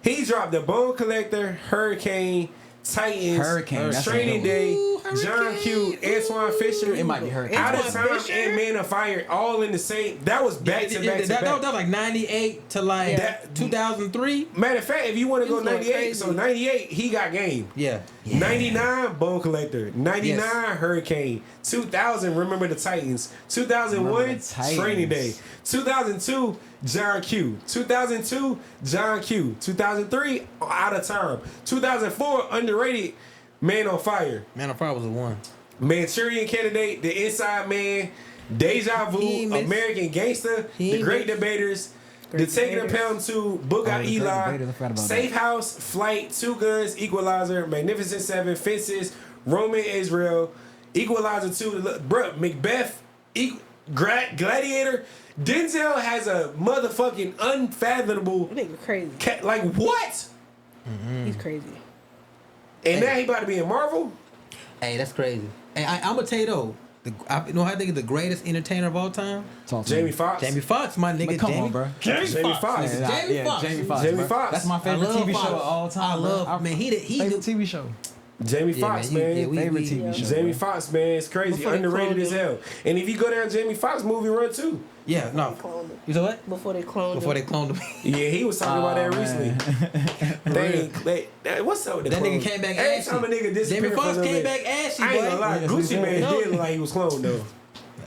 He dropped The Bone Collector, Hurricane, Titans, Hurricane, that's Training a good Day, Ooh, John Q, Antoine Fisher. It might be Hurricane. Out of Antoine Time Fisher? and Man of Fire, all in the same. That was back to back to That back. was like 98 to like Yeah. 2003. Matter of fact, if you want to He go was going 98, crazy. so 98, He Got Game. Yeah. 99, Bone Collector. 99, Yes. Hurricane. 2000, Remember the Titans. 2001, Remember the Titans. Training Day. 2002, John Q. 2002, John Q. 2003, Out of Time. 2004, underrated, Man on Fire. Man on Fire was the one. Manchurian Candidate, The Inside Man, Deja Vu, He missed- American Gangster, he The Great missed- Debaters, The Great Taking a Debaters. Pound 2, Book Oh, Out The Great Eli, Debaters, I forgot about Safe House, Flight, Two Guns, Equalizer, Magnificent Seven, Fences, Roman Israel, Equalizer 2, bruh, Macbeth, Gladiator. Denzel has a motherfucking unfathomable That nigga crazy. like what? He's crazy. And now he about to be in Marvel. Hey, that's crazy. Hey, I'm gonna tell you though. You know how I think is the greatest entertainer of all time? Talk to Jamie me. Foxx. Jamie Foxx, my nigga. But come Jamie, on, bro. Jamie Foxx. Jamie Foxx. Jamie Foxx. Jamie bro. Foxx. That's my I favorite love TV Foxx. show of all time. I love, bro. man. He favorite do- TV show. Jamie Yeah, Foxx, man, man. yeah, we- Favorite TV yeah. show. Jamie bro. Foxx, man, it's crazy. Before they Underrated cloned as him. hell. And if you go down Jamie Foxx movie run too. Yeah, no. Cloned him. You said what? Before they cloned Before they him. cloned him. Yeah, he was talking about that recently. What's up with the That nigga clones? came back Every ashy. time a nigga disappeared Jamie for a Foxx little came bit, back ashy, I ain't gonna boy. lie, Yeah, that's what Gucci he man said. did look like he was cloned though.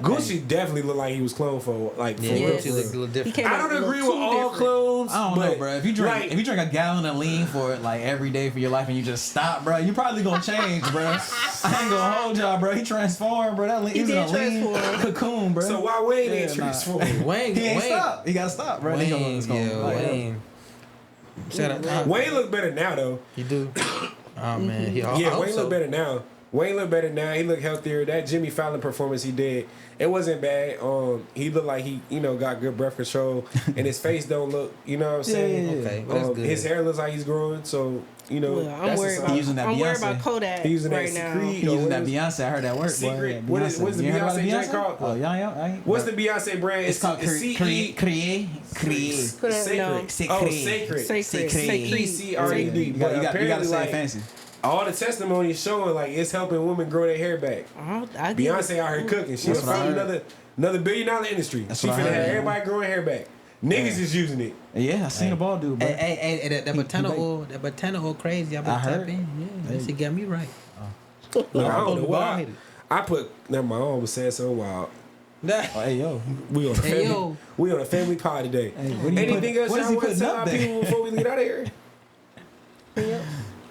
Gucci definitely looked like he was cloned for like for Yeah, real. Gucci For looked a real. little different. He came I out don't look agree too with all different. clones. I don't know, but, bro. If you drink a gallon of lean for it like every day for your life and you just stop, bro, you probably gonna change, bro. I ain't gonna hold y'all, bro. He transformed, bro. That lean, He he's in a did lean transform. cocoon, bro. So why Wayne ain't Yeah, nah. transformed? Wayne, he ain't Wayne, stop. He gotta stop, bro. He Wayne, it's gonna- yeah, like, Wayne. Shout out. Wayne look better now though. You do. Oh man, I Yeah, hope Wayne so. look better now. Wayne look better now. He look healthier. That Jimmy Fallon performance he did, it wasn't bad. He looked like he, got good breath control, and his face don't look, you know what I'm saying? yeah. Okay, well, that's good. His hair looks like he's growing, so Well, I'm that's worried a about. sign. using that I'm worried Beyonce. about Kodak He using that right now. Creed. He using that What is- Beyonce. I heard that word. Secret. Boy. What is- what's the You heard about Beyonce joint called? Oh, yeah. What's the Beyonce brand? It's called C-E- Create. Put it- no. Sacred. Oh, Sacred. Sacred. Sacred. You gotta Apparently, say it like, fancy. all the testimonies showing like it's helping women grow their hair back. I get Beyonce it. out here cooking. She That's was what I from heard. another $1 billion industry. That's She what I finna heard, have yeah. everybody growing hair back. Niggas is using it. Yeah, I seen the ball dude, bro. Hey, that botana oil crazy. I've been I heard. tapping. Yeah, that shit got me right. Look, I don't know Bald why. headed. I put never mind. I almost said so wild. Oh, hey, yo. We on a Hey, family. yo. We on a family pod today. Hey, what do you Anything put- else what is y'all he want to putting tell up our there? people before we get out of here?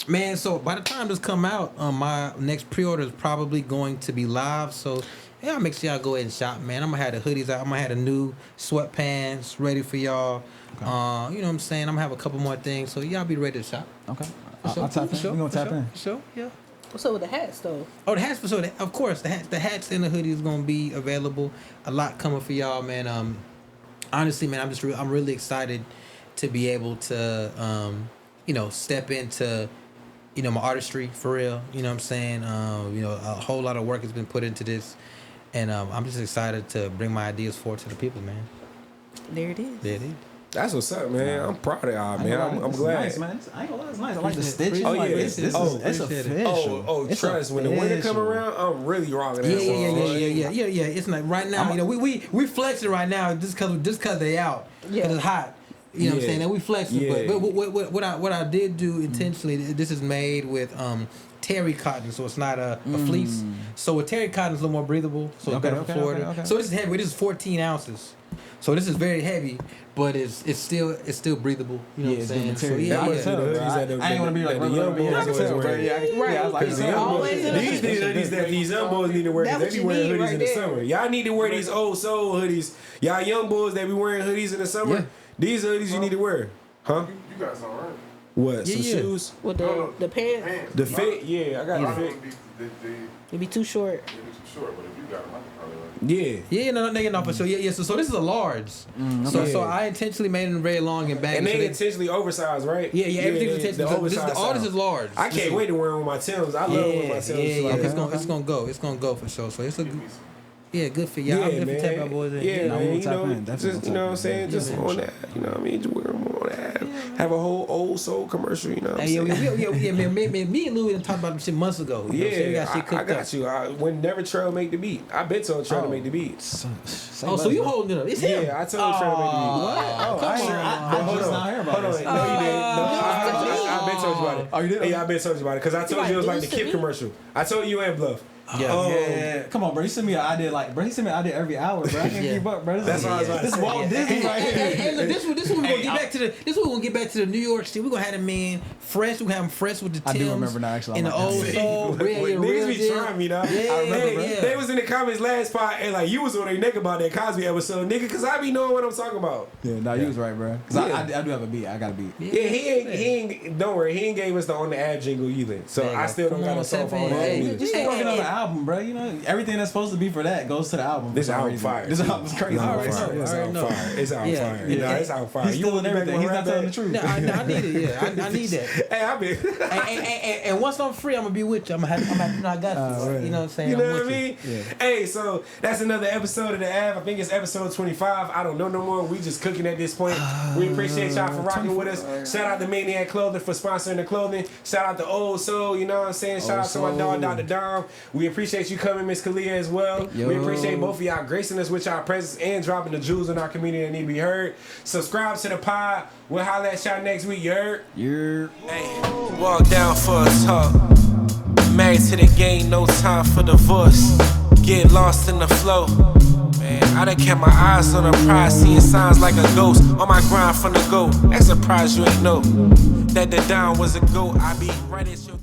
Man, so by the time this come out, my next pre-order is probably going to be live. So yeah, make sure y'all go ahead and shop, man. I'm gonna have the hoodies out. I'm gonna have the new sweatpants ready for y'all. You know what I'm saying? I'm gonna have a couple more things, so y'all be ready to shop. Okay. For sure, I'll tap for in. sure, We're gonna for tap sure, in. for sure, yeah. What's up with the hats though? Oh, the hats for sure. Of course, the hats and the hoodie is gonna be available. A lot coming for y'all, man. Honestly, man, I'm really excited to be able to, step into, my artistry for real. You know what I'm saying? A whole lot of work has been put into this, and I'm just excited to bring my ideas forward to the people, man. There it is. There it is. That's what's up, man. I'm proud of y'all, man. I'm It's glad. Nice, man. I ain't gonna lie, it's nice. I like the stitches. Oh, Like, yeah. it's Appreciate it. official. It's Trust. When the winter come official. around, I'm really rocking that. Yeah. It's like right now, you know, we flexing right now just cause they out, cause it's hot. You know what I'm saying? And we flexing, but what I did do intentionally, this is made with terry cotton, so it's not a fleece. So with terry cotton, it's a little more breathable, so it's better for Florida. Okay. So this is heavy. This is 14 ounces. So this is very heavy, but it's still breathable. You know what I'm saying? So I ain't wanna be like the young boys always wearing. Right. I was like, These hoodies that these young boys need to wear, That's because they be what you wearing need hoodies right in the there. summer. Y'all need to wear these old soul hoodies. Y'all young boys that be wearing hoodies in the summer, these hoodies you need to wear. Huh? You got some, right? What? Some shoes? With the pants, The fit? Yeah, I got the fit. it'd be too short. They be too short, but if you got them, I can probably like. Yeah. No, for sure. Yeah. So this is a large. So I intentionally made them very long and baggy. And so they intentionally oversized, right? everything's intentional. The oversized All this style. is large. I can't wait to wear them with my Timbs. I love wearing my Timbs. It's gonna go for sure. So it's a good fit. Yeah, I'm definitely tapping my boys in. Yeah, No, man. we'll You tap know, in. Definitely just we'll you know tap what I'm in. saying, just on that. You know what I mean? Just wear them on that. Have a whole old soul commercial. You know what I'm saying? Man, me and Louis done talked about them shit months ago. You know what I'm saying? We got shit I cooked got up. you. When never Trail make the beat. I been told Trail to make the beat. So you holding it up? It's him. Yeah, I told Trail to make the beat. I just now hear about Hold on. this. No, you didn't. No, I been told you about it. Oh, you did? Yeah, I been told you about it. Because I told you it was like the Kip commercial. I told you and Bluff. Yeah. Come on, bro. You send me an idea he send me an idea every hour, bro. I can't keep up, bro. That's what I was about to This say. Walt Disney right here. Hey, look, this one we're gonna get back to the. This one we're gonna get back to the New York shit. We're gonna have them man fresh. We have them fresh with the Timbs. I do remember now, actually. And the old soul. Niggas be trying me, dog. Yeah, I remember, yeah. They was in the comments last part, and like you was on their neck about that Cosby episode, nigga, because I be knowing what I'm talking about. Yeah, no, you was right, bro. Cause I do have a beat. I got a beat. Yeah, he ain't. Don't worry, he ain't gave us the On The Ave jingle either. So I still don't got a song for On The Ave either. Just working on the album, bro. You know, everything that's supposed to be for that goes to the album. This album fire. This album's crazy. It's out Already fire. know. It's out fire. It's out fire. Yeah. It's out fire. He's stealing everything. He's not telling the truth. No, I need it. Yeah, I need that. Hey, I been. And once I'm free, I'm gonna be with you. I'm gonna have, you know, I got you. Right. You know what I'm saying? You know I'm what I with mean? Yeah. Hey, so that's another episode of the Ave. I think it's episode 25. I don't know no more. We just cooking at this point. We appreciate y'all for rocking with us. Shout out to Maniac Clothing for sponsoring the clothing. Shout out to Old Soul. You know what I'm saying? Shout out to my dog, Dr. Dom. We appreciate you coming, Miss Khalliah, as well. We appreciate both of y'all gracing us with y'all presence and dropping the jewels in our community that need to be heard. Subscribe to the pod. We'll holler at y'all next week. You heard? Hey, walk down for a talk. Married to the game, no time for divorce. Get lost in the flow. Man, I done kept my eyes on the prize, seeing signs like a ghost. On my grind from the go. That's a prize you ain't know. That the down was a go. I be right at your